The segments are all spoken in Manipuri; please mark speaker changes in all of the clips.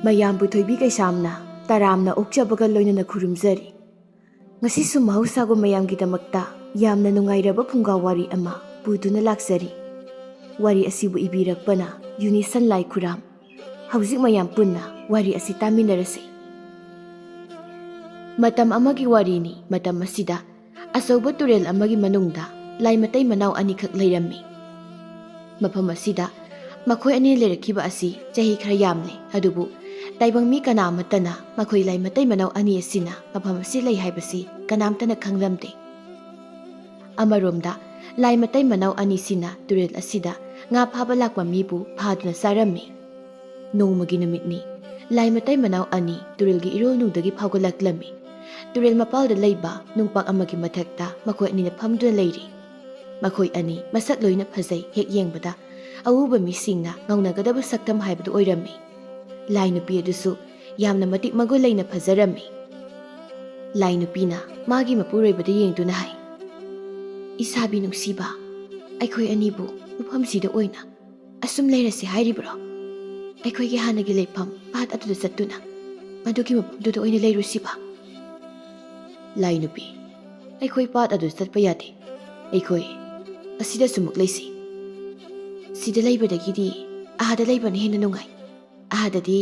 Speaker 1: ꯃꯌꯥꯝꯕꯨ ꯊꯣꯏꯕꯤ ꯀꯩꯁꯥꯝꯅ ꯇꯔꯥꯝꯅ ꯑꯣꯛꯆꯕꯒ ꯂꯣꯏꯅꯅ ꯈꯨꯔꯨꯝꯖꯔꯤ꯫ ꯉꯁꯤꯁꯨ ꯃꯍꯧꯁꯥꯒꯨꯝ ꯃꯌꯥꯝꯒꯤꯗꯃꯛꯇ ꯌꯥꯝꯅ ꯅꯨꯡꯉꯥꯏꯔꯕ ꯐꯨꯡꯒꯥ ꯋꯥꯔꯤ ꯑꯃ ꯄꯨꯗꯨꯅ ꯂꯥꯛꯆꯔꯤ꯫ ꯋꯥꯔꯤ ꯑꯁꯤꯕꯨ ꯏꯕꯤꯔꯛꯄꯅ ꯌꯨꯅꯤꯁꯟ ꯂꯥꯏꯈꯨꯔꯥꯝ꯫ ꯍꯧꯖꯤꯛ ꯃꯌꯥꯝ ꯄꯨꯟꯅ ꯋꯥꯔꯤ ꯑꯁꯤ ꯇꯥꯃꯤꯟꯅꯔꯁꯤ꯫ ꯃꯇꯝ ꯑꯃꯒꯤ ꯋꯥꯔꯤꯅꯤ꯫ ꯃꯇꯝ ꯑꯁꯤꯗ ꯑꯆꯧꯕ ꯇꯨꯔꯦꯜ ꯑꯃꯒꯤ ꯃꯅꯨꯡꯗ ꯂꯥꯏ ꯃꯇꯩ ꯃꯅꯥꯎ ꯑꯅꯤꯈꯛ ꯂꯩꯔꯝꯃꯤ꯫ ꯃꯐꯝ ꯑꯁꯤꯗ ꯃꯈꯣꯏ ꯑꯅꯤ ꯂꯩꯔꯛꯈꯤꯕ ꯑꯁꯤ ꯆꯍꯤ ꯈꯔ ꯌꯥꯝꯂꯦ꯫ ꯑꯗꯨꯕꯨ ꯇꯥꯏꯕꯪ ꯃꯤ ꯀꯅꯥ ꯑꯃꯠꯇꯅ ꯃꯈꯣꯏ ꯂꯥꯏ ꯃꯇꯩ ꯃꯅꯥꯎ ꯑꯅꯤ ꯑꯁꯤꯅ ꯃꯐꯝ ꯑꯁꯤ ꯂꯩ ꯍꯥꯏꯕꯁꯤ ꯀꯅꯥꯝꯇꯅ ꯈꯪꯂꯝꯗꯦ꯫ ꯑꯃꯔꯣꯝꯗ ꯂꯥꯏ ꯃꯇꯩ ꯃꯅꯥꯎ ꯑꯅꯤꯁꯤꯅ ꯇꯨꯔꯦꯜ ꯑꯁꯤꯗ ꯉꯥ ꯐꯥꯕ ꯂꯥꯛꯄ ꯃꯤꯕꯨ ꯐꯥꯗꯨꯅ ꯆꯥꯔꯝꯃꯤ꯫ ꯅꯣꯡꯃꯒꯤ ꯅꯨꯃꯤꯠꯅꯤ꯫ ꯂꯥꯏ ꯃꯇꯩ ꯃꯅꯥꯎ ꯑꯅꯤ ꯇꯨꯔꯦꯜꯒꯤ ꯏꯔꯣꯜꯅꯨꯡꯗꯒꯤ ꯐꯥꯎꯒꯠꯂꯛꯂꯝꯃꯤ꯫ ꯇꯨꯔꯦꯜ ꯃꯄꯥꯜꯗ ꯂꯩꯕ ꯅꯨꯡꯄꯥꯛ ꯑꯃꯒꯤ ꯃꯊꯛꯇ ꯃꯈꯣꯏ ꯑꯅꯤꯅ ꯐꯝꯗꯨꯅ ꯂꯩꯔꯤ꯫ ꯃꯈꯣꯏ ꯑꯅꯤ ꯃꯁꯛ ꯂꯣꯏꯅ ꯐꯖꯩ꯫ ꯍꯦꯛ ꯌꯦꯡꯕꯗ ꯑꯎꯕ ꯃꯤꯁꯤꯡꯅ ꯉꯧꯅꯒꯗꯕ ꯁꯛꯇꯝ ꯍꯥꯏꯕꯗꯨ ꯑꯣꯏꯔꯝꯃꯤ꯫ ꯂꯥꯏ ꯅꯨꯄꯤ ꯑꯗꯨꯁꯨ ꯌꯥꯝꯅ ꯃꯇꯤꯛ ꯃꯒꯨꯟ ꯂꯩꯅ ꯐꯖꯔꯝꯃꯤ꯫ ꯂꯥꯏ ꯅꯨꯄꯤꯅ ꯃꯥꯒꯤ ꯃꯄꯨꯔꯣꯏꯕꯗ ꯌꯦꯡꯗꯨꯅ ꯍꯥꯏ, "ꯏꯁꯥꯕꯤ ꯅꯨꯡꯁꯤꯕ, ꯑꯩꯈꯣꯏ ꯑꯅꯤꯕꯨ ꯃꯐꯝꯁꯤꯗ ꯑꯣꯏꯅ ꯑꯁꯨꯝ ꯂꯩꯔꯁꯤ ꯍꯥꯏꯔꯤꯕ꯭ꯔꯣ? ꯑꯩꯈꯣꯏꯒꯤ ꯍꯥꯟꯅꯒꯤ ꯂꯩꯐꯝ ꯄꯥꯠ ꯑꯗꯨꯗ ꯆꯠꯇꯨꯅ ꯃꯗꯨꯒꯤ ꯃꯐꯝꯗꯨꯗ ꯑꯣꯏꯅ ꯂꯩꯔꯨꯁꯤꯕ?" ꯂꯥꯏ ꯅꯨꯄꯤ, "ꯑꯩꯈꯣꯏ ꯄꯥꯠ ꯑꯗꯨ ꯆꯠꯄ ꯌꯥꯗꯦ꯫ ꯑꯩꯈꯣꯏ ꯑꯁꯤꯗ ꯁꯨꯝꯃꯨꯛ ꯂꯩꯁꯤ꯫ ꯁꯤꯗ ꯂꯩꯕꯗꯒꯤꯗꯤ ꯑꯥꯗ ꯂꯩꯕꯅ ꯍꯦꯟꯅ ꯅꯨꯡꯉꯥꯏ꯫ ꯑꯥꯗꯗꯤ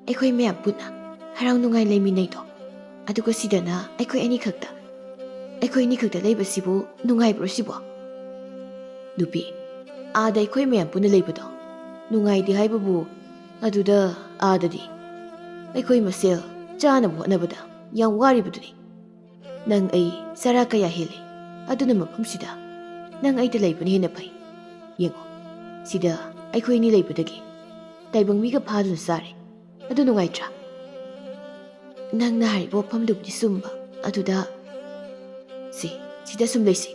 Speaker 1: ꯑꯩꯈꯣꯏ ꯃꯌꯥꯝ ꯄꯨꯟꯅ ꯍꯔꯥꯎ ꯅꯨꯡꯉꯥꯏ ꯂꯩꯃꯤꯟꯅꯩꯗꯣ꯫ ꯑꯗꯨꯒ ꯁꯤꯗꯅ ꯑꯩꯈꯣꯏ ꯑꯅꯤꯈꯛꯇ ꯂꯩꯕꯁꯤꯕꯨ ꯅꯨꯡꯉꯥꯏꯕ꯭ꯔꯣ ꯁꯤꯕꯣ?" "ꯅꯨꯄꯤ, ꯑꯥꯗ ꯑꯩꯈꯣꯏ ꯃꯌꯥꯝ ꯄꯨꯟꯅ ꯂꯩꯕꯗꯣ ꯅꯨꯡꯉꯥꯏꯗꯦ ꯍꯥꯏꯕꯕꯨ, ꯑꯗꯨꯗ ꯑꯥꯗꯗꯤ ꯑꯩꯈꯣꯏ ꯃꯁꯦꯜ ꯆꯥꯅꯕ ꯍꯣꯠꯅꯕꯗ ꯌꯥꯝ ꯋꯥꯔꯤꯕꯗꯨꯅꯤ꯫ ꯅꯪ ꯑꯩ ꯆꯔꯥ ꯀꯌꯥ ꯍꯦꯜꯂꯤ꯫ ꯑꯗꯨꯅ ꯃꯐꯝꯁꯤꯗ ꯅꯪ ꯑꯩꯗ ꯂꯩꯕꯅ ꯍꯦꯟꯅ ꯐꯩ꯫ ꯌꯦꯡꯉꯣ, ꯁꯤꯗ ꯑꯩꯈꯣꯏ ꯑꯅꯤ ꯂꯩꯕꯗꯒꯤ ꯇꯥꯏꯕꯪ ꯃꯤꯒ ꯐꯥꯗꯨꯅ ꯆꯥꯔꯦ꯫ ꯑꯗꯨ ꯅꯨꯡꯉꯥꯏꯇ꯭ꯔꯥ?" "ꯅꯪꯅ ꯍꯥꯏꯔꯤꯕ ꯋꯥꯐꯝꯗꯨꯕꯨꯗꯤ ꯆꯨꯝꯕ꯫ ꯑꯗꯨꯗ ꯁꯤꯗ ꯁꯨꯝ ꯂꯩꯁꯤ꯫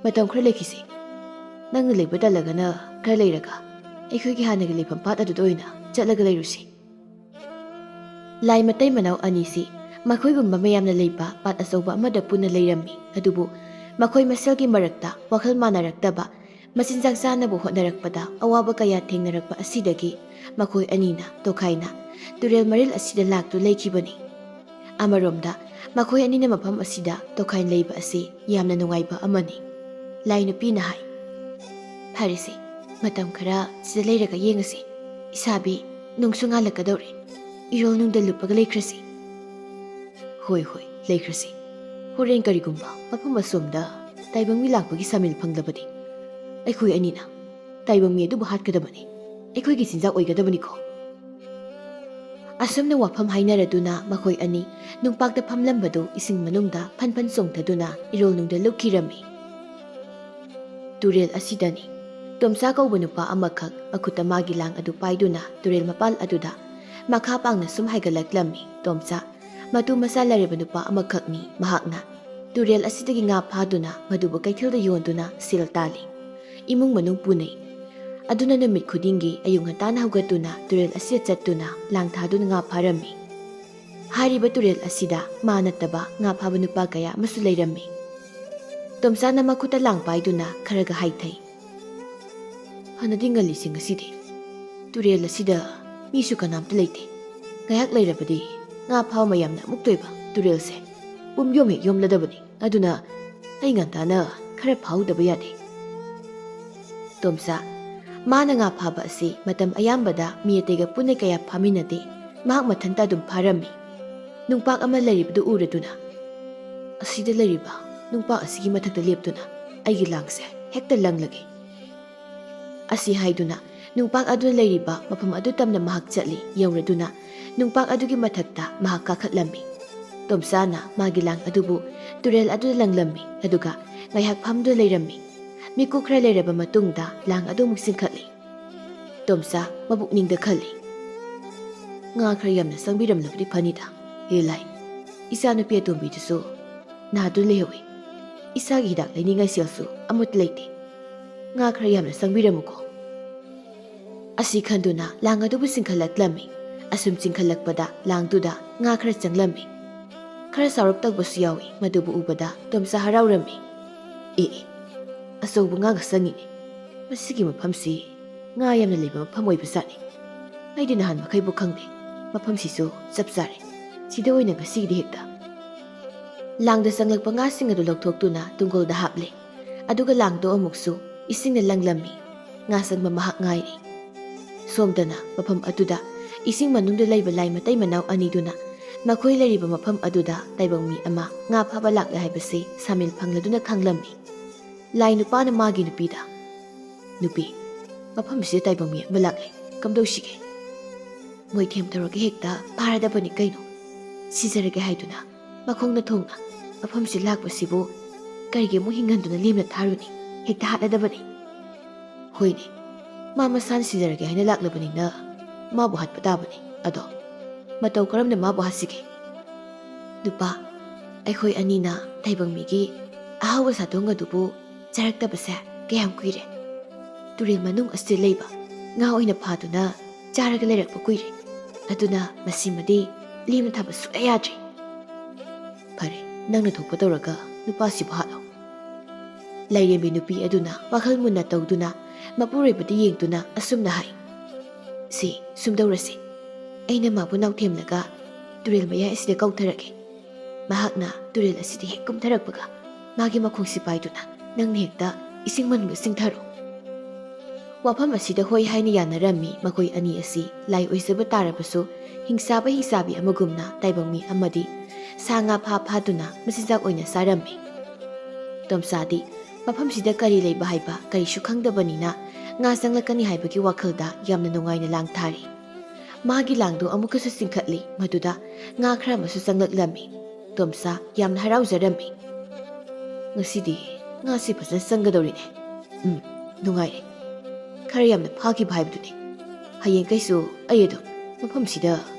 Speaker 1: ꯃꯇꯝ ꯈꯔ ꯂꯩꯈꯤꯁꯤ꯫ ꯅꯪꯅ ꯂꯩꯕ ꯇꯜꯂꯒꯅ ꯈꯔ ꯂꯩꯔꯒ ꯑꯩꯈꯣꯏꯒꯤ ꯍꯥꯟꯅꯒꯤ ꯂꯩꯐꯝ ꯄꯥꯠ ꯑꯗꯨꯗ ꯑꯣꯏꯅ ꯆꯠꯂꯒ ꯂꯩꯔꯨꯁꯤ." ꯂꯥꯏ ꯃꯇꯩ ꯃꯅꯥꯎ ꯑꯅꯤꯁꯤ ꯃꯈꯣꯏꯒꯨꯝꯕ ꯃꯌꯥꯝꯅ ꯂꯩꯕ ꯄꯥꯠ ꯑꯆꯧꯕ ꯑꯃꯗ ꯄꯨꯟꯅ ꯂꯩꯔꯝꯃꯤ꯫ ꯑꯗꯨꯕꯨ ꯃꯈꯣꯏ ꯃꯁꯦꯜꯒꯤ ꯃꯔꯛꯇ ꯋꯥꯈꯜ ꯃꯥꯟꯅꯔꯛꯇꯕ, ꯃꯆꯤꯟꯖꯥꯛ ꯆꯥꯅꯕ ꯍꯣꯠꯅꯔꯛꯄꯗ ꯑꯋꯥꯕ ꯀꯌꯥ ꯊꯦꯡꯅꯔꯛꯄ ꯑꯁꯤꯗꯒꯤ ꯃꯈꯣꯏ ꯑꯅꯤꯅ ꯇꯣꯈꯥꯏꯅ ꯇꯨꯔꯦꯜ ꯃꯔꯤꯜ ꯑꯁꯤꯗ ꯂꯥꯛꯇꯨ ꯂꯩꯈꯤꯕꯅꯤ꯫ ꯑꯃꯔꯣꯝꯗ ꯃꯈꯣꯏ ꯑꯅꯤꯅ ꯃꯐꯝ ꯑꯁꯤꯗ ꯇꯣꯈꯥꯏꯅ ꯂꯩꯕ ꯑꯁꯤ ꯌꯥꯝꯅ ꯅꯨꯡꯉꯥꯏꯕ ꯑꯃꯅꯤ꯫ ꯂꯥꯏ ꯅꯨꯄꯤꯅ ꯍꯥꯏ, "ꯐꯔꯦꯁꯦ, ꯃꯇꯝ ꯈꯔ ꯁꯤꯗ ꯂꯩꯔꯒ ꯌꯦꯡꯉꯁꯤ꯫ ꯏꯁꯥꯕꯤ, ꯅꯨꯡꯁꯨ ꯉꯥꯜꯂꯛꯀꯗꯧꯔꯦ꯫ ꯏꯔꯣꯜꯅꯨꯡꯗ ꯂꯨꯞꯄꯒ ꯂꯩꯈ꯭ꯔꯁꯤ." "ꯍꯣꯏ, ꯂꯩꯈ꯭ꯔꯁꯤ꯫ ꯍꯣꯔꯦꯟ ꯀꯔꯤꯒꯨꯝꯕ ꯃꯐꯝ ꯑꯁꯣꯝꯗ ꯇꯥꯏꯕꯪ ꯃꯤ ꯂꯥꯛꯄꯒꯤ ꯁꯃꯤꯜ ꯐꯪꯂꯕꯗꯤ ꯑꯩꯈꯣꯏ ꯑꯅꯤꯅ ꯇꯥꯏꯕꯪ ꯃꯤ ꯑꯗꯨꯕꯨ ꯍꯥꯠꯀꯗꯕꯅꯤ꯫ ꯑꯩꯈꯣꯏꯒꯤ ꯆꯤꯟꯖꯥꯛ ꯑꯣꯏꯒꯗꯕꯅꯤꯀꯣ." ꯑꯁꯨꯝꯅ ꯋꯥꯐꯝ ꯍꯥꯏꯅꯔꯗꯨꯅ ꯃꯈꯣꯏ ꯑꯅꯤ ꯅꯨꯡꯄꯥꯛꯇ ꯐꯝꯂꯝꯕꯗꯨ ꯏꯁꯤꯡ ꯃꯅꯨꯡꯗ ꯐꯟ ꯐꯟ ꯆꯣꯡꯊꯗꯨꯅ ꯏꯔꯣꯜꯅꯨꯡꯗ ꯂꯨꯞꯈꯤꯔꯝꯃꯤ꯫ ꯇꯨꯔꯦꯜ ꯑꯁꯤꯗꯅꯤ ꯇꯣꯝꯆꯥ ꯀꯧꯕ ꯅꯨꯄꯥ ꯑꯃꯈꯛ ꯃꯈꯨꯠꯇ ꯃꯥꯒꯤ ꯂꯥꯡ ꯑꯗꯨ ꯄꯥꯏꯗꯨꯅ ꯇꯨꯔꯦꯜ ꯃꯄꯥꯜ ꯑꯗꯨꯗ ꯃꯈꯥ ꯄꯥꯡꯅ ꯁꯨꯝ ꯍꯥꯏꯒꯠꯂꯛꯂꯝꯃꯤ꯫ ꯇꯣꯝꯆꯥ ꯃꯇꯨ ꯃꯆꯥ ꯂꯩꯔꯕ ꯅꯨꯄꯥ ꯑꯃꯈꯛꯅꯤ꯫ ꯃꯍꯥꯛꯅ ꯇꯨꯔꯦꯜ ꯑꯁꯤꯗꯒꯤ ꯉꯥ ꯐꯥꯗꯨꯅ ꯃꯗꯨꯕꯨ ꯀꯩꯊꯦꯜꯗ ꯌꯣꯟꯗꯨꯅ ꯁꯦꯜ ꯇꯥꯜꯂꯤ꯫ ꯏꯃꯨꯡ ꯃꯅꯨꯡ ꯄꯨꯅꯩ꯫ ꯑꯗꯨꯅ ꯅꯨꯃꯤꯠ ꯈꯨꯗꯤꯡꯒꯤ ꯑꯌꯨꯛ ꯉꯟꯇꯥꯅ ꯍꯧꯒꯠꯇꯨꯅ ꯇꯨꯔꯦꯜ ꯑꯁꯤꯗ ꯆꯠꯇꯨꯅ ꯂꯥꯡ ꯊꯥꯗꯨꯅ ꯉꯥ ꯐꯥꯔꯝꯃꯤ꯫ ꯍꯥꯏꯔꯤꯕ ꯇꯨꯔꯦꯜ ꯑꯁꯤꯗ ꯃꯥ ꯅꯠꯇꯕ ꯉꯥ ꯐꯥꯕ ꯅꯨꯄꯥ ꯀꯌా ꯑꯃꯁꯨ ꯂꯩꯔꯝꯃꯤ꯫ ꯇꯣꯝꯆꯥꯅ ꯃꯈꯨꯠꯇ ꯂꯥꯡ ꯄꯥꯏꯗꯨꯅ ꯈꯔꯒ ꯍꯥꯏꯊꯩ꯫ "ꯐꯅꯗꯤ ꯉꯜꯂꯤꯁꯤ ꯉꯁꯤꯗꯤ꯫ ꯇꯨꯔꯦꯜ ꯑꯁꯤꯗ ꯃꯤꯁꯨ ꯀꯅꯥꯝꯇ ꯂꯩꯇꯦ꯫ ꯉꯥꯏꯍꯥꯛ ꯂꯩꯔꯕꯗꯤ ꯉꯥ ꯐꯥꯕ ꯃꯌꯥꯝꯅ ꯑꯃꯨꯛ ꯇꯣꯏꯕ ꯇꯨꯔꯦꯜꯁꯦ ꯄꯨꯝꯌꯣꯝ ꯍꯦꯛ ꯌꯣꯝꯂꯗꯕꯅꯤ꯫ ꯑꯗꯨꯅ ꯑꯩ ꯉꯟꯇꯥꯅ ꯈꯔ ꯐꯥꯍꯧꯗꯕ ꯌꯥꯗꯦ." ꯇꯣꯝꯆꯥ ꯃꯥꯅ ꯉꯥ ꯐꯥꯕ ꯑꯁꯤ ꯃꯇꯝ ꯑꯌꯥꯝꯕꯗ ꯃꯤ ꯑꯇꯩꯒ ꯄꯨꯟꯅ ꯀꯌా ꯐꯥꯃꯤꯟꯅꯗꯦ꯫ ꯃꯍꯥꯛ ꯃꯊꯟꯇ ꯑꯗꯨꯝ ꯐꯥꯔꯝꯃꯤ꯫ ꯅꯨꯡꯄꯥꯛ ꯑꯃ ꯂꯩꯔꯤꯕꯗꯨ ꯎꯔꯗꯨꯅ, "ꯑꯁꯤꯗ ꯂꯩꯔꯤꯕ ꯅꯨꯡꯄꯥꯛ ꯑꯁꯤꯒꯤ ꯃꯊꯛꯇ ꯂꯦꯞꯇꯨꯅ ꯑꯩꯒꯤ ꯂꯥꯡꯁꯦ ꯍꯦꯛꯇ ꯂꯪꯂꯒꯦ." ꯑꯁꯤ ꯍꯥꯏꯗꯨꯅ ꯅꯨꯡꯄꯥꯛ ꯑꯗꯨꯅ ꯂꯩꯔꯤꯕ ꯃꯐꯝ ꯑꯗꯨ ꯇꯝꯅ ꯃꯍꯥꯛ ꯆꯠꯂꯤ꯫ ꯌꯧꯔꯗꯨꯅ ꯅꯨꯡꯄꯥꯛ ꯑꯗꯨꯒꯤ ꯃꯊꯛꯇ ꯃꯍꯥꯛ ꯀꯥꯈꯠꯂꯝꯃꯤ꯫ ꯇꯣꯝꯆꯥꯅ ꯃꯥꯒꯤ ꯂꯥꯡ ꯑꯗꯨꯕꯨ ꯇꯨꯔꯦꯜ ꯑꯗꯨꯗ ꯂꯪꯂꯝꯃꯤ꯫ ꯑꯗꯨꯒ ꯉꯥꯏꯍꯥꯛ ꯐꯝꯗꯨꯅ ꯂꯩꯔꯝꯃꯤ꯫ ꯃꯤꯀꯨꯞ ꯈꯔ ꯂꯩꯔꯕ ꯃꯇꯨꯡꯗ ꯂꯥꯡ ꯑꯗꯨ ꯑꯃꯨꯛ ꯆꯤꯡꯈꯠꯂꯤ꯫ ꯇꯣꯝꯆꯥ ꯃꯕꯨꯛꯅꯤꯡꯗ ꯈꯜꯂꯤ, "ꯉꯥ ꯈꯔ ꯌꯥꯝꯅ ꯆꯪꯕꯤꯔꯝꯂꯕꯗꯤ ꯐꯅꯤꯗ꯫ ꯍꯦ ꯂꯥꯏ, ꯏꯆꯥꯅꯨꯄꯤ ꯑꯇꯣꯝꯕꯤꯗꯨꯁꯨ ꯅꯥꯗꯨꯅ ꯂꯩꯍꯧꯏ꯫ ꯏꯁꯥꯒꯤ ꯍꯤꯗꯥꯛ ꯂꯩꯅꯤꯡꯉꯥꯏ ꯁꯦꯜꯁꯨ ꯑꯃꯠꯇ ꯂꯩꯇꯦ꯫ ꯉꯥ ꯈꯔ ꯌꯥꯝꯅ ꯆꯪꯕꯤꯔꯝꯃꯨꯀꯣ." ꯑꯁꯤ ꯈꯟꯗꯨꯅ ꯂꯥꯡ ꯑꯗꯨꯕꯨ ꯆꯤꯡꯈꯠꯂꯛꯂꯝꯃꯤ꯫ ꯑꯁꯨꯝ ꯆꯤꯡꯈꯠꯂꯛꯄꯗ ꯂꯥꯡꯗꯨꯗ ꯉꯥ ꯈꯔ ꯆꯪꯂꯝꯃꯤ꯫ ꯈꯔ ꯆꯥꯎꯔꯞ ꯇꯧꯕꯁꯨ ꯌꯥꯎꯏ꯫ ꯃꯗꯨꯕꯨ ꯎꯕꯗ ꯇꯣꯝꯆꯥ ꯍꯔꯥꯎꯔꯝꯃꯤ꯫ ꯑꯆꯧꯕ ꯉꯥꯒ ꯆꯪꯉꯤꯅꯦ꯫ ꯃꯁꯤꯒꯤ ꯃꯐꯝꯁꯤ ꯉꯥ ꯌꯥꯝꯅ ꯂꯩꯕ ꯃꯐꯝ ꯑꯣꯏꯕꯖꯥꯠꯅꯤ꯫ ꯑꯩꯗꯤ ꯅꯍꯥꯟ ꯃꯈꯩꯕꯨ ꯈꯪꯗꯦ꯫ ꯃꯐꯝꯁꯤꯁꯨ ꯆꯞ ꯆꯥꯔꯦ ꯁꯤꯗ ꯑꯣꯏꯅ ꯉꯁꯤꯒꯤꯗꯤ ꯍꯦꯛꯇ ꯂꯥꯡꯗ ꯆꯪꯂꯛꯄ ꯉꯥꯁꯤꯡ ꯑꯗꯨ ꯂꯧꯊꯣꯛꯇꯨꯅ ꯇꯨꯡꯒꯣꯜꯗ ꯍꯥꯞꯂꯦ ꯑꯗꯨꯒ ꯂꯥꯡꯗꯣ ꯑꯃꯨꯛꯁꯨ ꯏꯁꯤꯡꯅ ꯂꯪꯂꯝꯃꯤ ꯉꯥ ꯆꯪꯕ ꯃꯍꯥꯛ ꯉꯥꯏꯔꯤ ꯁꯣꯝꯗꯅ ꯃꯐꯝ ꯑꯗꯨꯗ ꯏꯁꯤꯡ ꯃꯅꯨꯡꯗ ꯂꯩꯕ ꯂꯥꯏ ꯃꯇꯩ ꯃꯅꯥꯎ ꯑꯅꯤꯗꯨꯅ ꯃꯈꯣꯏ ꯂꯩꯔꯤꯕ ꯃꯐꯝ ꯑꯗꯨꯗ ꯇꯥꯏꯕꯪ ꯃꯤ ꯑꯃ ꯉꯥ ꯐꯥꯕ ꯂꯥꯛꯂꯦ ꯍꯥꯏꯕꯁꯤ ꯁꯥꯃꯤꯜ ꯐꯪꯂꯗꯨꯅ ꯈꯪꯂꯝꯃꯤ ꯂꯥꯏ ꯅꯨꯄꯥꯅ ꯃꯥꯒꯤ ꯅꯨꯄꯤꯗ ꯅꯨꯄꯤ ꯃꯐꯝꯁꯤꯗ ꯇꯥꯏꯕꯪ ꯃꯤ ꯑꯃ ꯂꯥꯛꯂꯦ ꯀꯝꯗꯧꯁꯤꯒꯦ ꯃꯣꯏ ꯊꯦꯝꯊꯧꯔꯒ ꯍꯦꯛꯇ ꯐꯥꯔꯗꯕꯅꯤ ꯀꯩꯅꯣ ꯁꯤꯖꯔꯒꯦ ꯍꯥꯏꯗꯨꯅ ꯃꯈꯣꯡꯅ ꯊꯣꯡꯅ ꯃꯐꯝꯁꯤ ꯂꯥꯛꯄꯁꯤꯕꯨ ꯀꯔꯤꯒꯤ ꯑꯃꯨꯛ ꯍꯤꯡꯍꯟꯗꯨꯅ ꯂꯦꯝꯅ ꯊꯥꯔꯨꯅꯤ ꯍꯦꯛꯇ ꯍꯥꯠꯂꯗꯕꯅꯤ ꯍꯣꯏꯅꯦ ꯃꯥ ꯃꯁꯥꯅ ꯁꯤꯖꯔꯒꯦ ꯍꯥꯏꯅ ꯂꯥꯛꯂꯕꯅꯤꯅ ꯃꯥꯕꯨ ꯍꯥꯠꯄ ꯇꯥꯕꯅꯤ ꯑꯗꯣ ꯃꯇꯧ ꯀꯔꯝꯅ ꯃꯥꯕꯨ ꯍꯥꯠꯁꯤꯒꯦ ꯅꯨꯄꯥ ꯑꯩꯈꯣꯏ ꯑꯅꯤꯅ ꯇꯥꯏꯕꯪ ꯃꯤꯒꯤ ꯑꯍꯥꯎꯕ ꯁꯥꯗꯣꯡ ꯑꯗꯨꯕꯨ ꯆꯥꯔꯛꯇꯕꯁꯦ ꯀꯌꯥꯝ ꯀꯨꯏꯔꯦ ꯇꯨꯔꯦꯜ ꯃꯅꯨꯡ ꯑꯁꯤꯗ ꯂꯩꯕ ꯉꯥ ꯑꯣꯏꯅ ꯐꯥꯗꯨꯅ ꯆꯥꯔꯒ ꯂꯩꯔꯛꯄ ꯀꯨꯏꯔꯦ ꯑꯗꯨꯅ ꯃꯁꯤꯃꯗꯤ ꯂꯦꯝꯅ ꯊꯥꯕ ꯁꯨꯛꯌꯥ ꯌꯥꯗ꯭ꯔꯦ ꯐꯔꯦ ꯅꯪꯅ ꯊꯣꯛꯄ ꯇꯧꯔꯒ ꯅꯨꯄꯥꯁꯤꯕꯨ ꯍꯥꯠꯂꯣ ꯂꯥꯏꯔꯦꯝꯕꯤ ꯅꯨꯄꯤ ꯑꯗꯨꯅ ꯋꯥꯈꯜ ꯃꯨꯟꯅ ꯇꯧꯗꯨꯅ ꯃꯄꯨꯔꯣꯏꯕꯗ ꯌꯦꯡꯗꯨꯅ ꯑꯁꯨꯝꯅ ꯍꯥꯏ ꯁꯤ ꯁꯨꯝꯗꯧꯔꯁꯤ ꯑꯩꯅ ꯃꯥꯕꯨ ꯅꯥꯎꯊꯦꯝꯂꯒ ꯇꯨꯔꯦꯜ ꯃꯌꯥꯏ ꯑꯁꯤꯗ ꯀꯧꯊꯔꯒꯦ ꯃꯍꯥꯛꯅ ꯇꯨꯔꯦꯜ ꯑꯁꯤꯗ ꯍꯦꯛ ꯀꯨꯝꯊꯔꯛꯄꯒ ꯃꯥꯒꯤ ꯃꯈꯣꯡꯁꯤ ꯄꯥꯏꯗꯨꯅ ꯅꯪꯅ ꯍꯦꯛꯇ ꯏꯁꯤꯡ ꯃꯅꯨꯡꯗ ꯆꯤꯡꯊꯔꯣ ꯋꯥꯐꯝ ꯑꯁꯤꯗ ꯍꯣꯏ ꯍꯥꯏꯅ ꯌꯥꯅꯔꯝꯃꯤ ꯃꯈꯣꯏ ꯑꯅꯤ ꯑꯁꯤ ꯂꯥꯏ ꯑꯣꯏꯖꯕ ꯇꯥꯔꯕꯁꯨ ꯍꯤꯡꯁꯥꯕ ꯍꯤꯡꯁꯥꯕꯤ ꯑꯃꯒꯨꯝꯅ ꯇꯥꯏꯕꯪ ꯃꯤ ꯑꯃꯗꯤ ꯁꯥ ꯉꯥ ꯐꯥꯗꯨꯅ ꯃꯆꯤꯟꯖꯥꯛ ꯑꯣꯏꯅ ꯆꯥꯔꯝꯃꯤ ꯇꯣꯝꯆꯥꯗꯤ ꯃꯐꯝꯁꯤꯗ ꯀꯔꯤ ꯂꯩꯕ ꯍꯥꯏꯕ ꯀꯔꯤꯁꯨ ꯈꯪꯗꯕꯅꯤꯅ ꯉꯥ ꯆꯪꯂꯛꯀꯅꯤ ꯍꯥꯏꯕꯒꯤ ꯋꯥꯈꯜꯗ ꯌꯥꯝꯅ ꯅꯨꯡꯉꯥꯏꯅ ꯂꯥꯡ ꯊꯥꯔꯤ ꯃꯥꯒꯤ ꯂꯥꯡꯗꯣ ꯑꯃꯨꯛꯀꯁꯨ ꯆꯤꯡꯈꯠꯂꯤ ꯃꯗꯨꯗ ꯉꯥ ꯈꯔ ꯑꯃꯁꯨ ꯆꯪꯂꯛꯂꯝꯃꯤ ꯇꯣꯝꯆꯥ ꯌꯥꯝꯅ ꯍꯔꯥꯎꯖꯔꯝꯃꯤ ꯉꯁꯤꯗꯤ ꯉꯥꯁꯤ ꯐꯖꯅ ꯆꯪꯒꯗꯧꯔꯤꯅꯦ ꯅꯨꯡꯉꯥꯏꯔꯦ ꯈꯔ ꯌꯥꯝꯅ ꯐꯥꯈꯤꯕ ꯍꯥꯏꯕꯗꯨꯅꯤ ꯍꯌꯦꯡ ꯀꯩꯁꯨ ꯑꯩ ꯑꯗꯨꯝ ꯃꯐꯝꯁꯤꯗ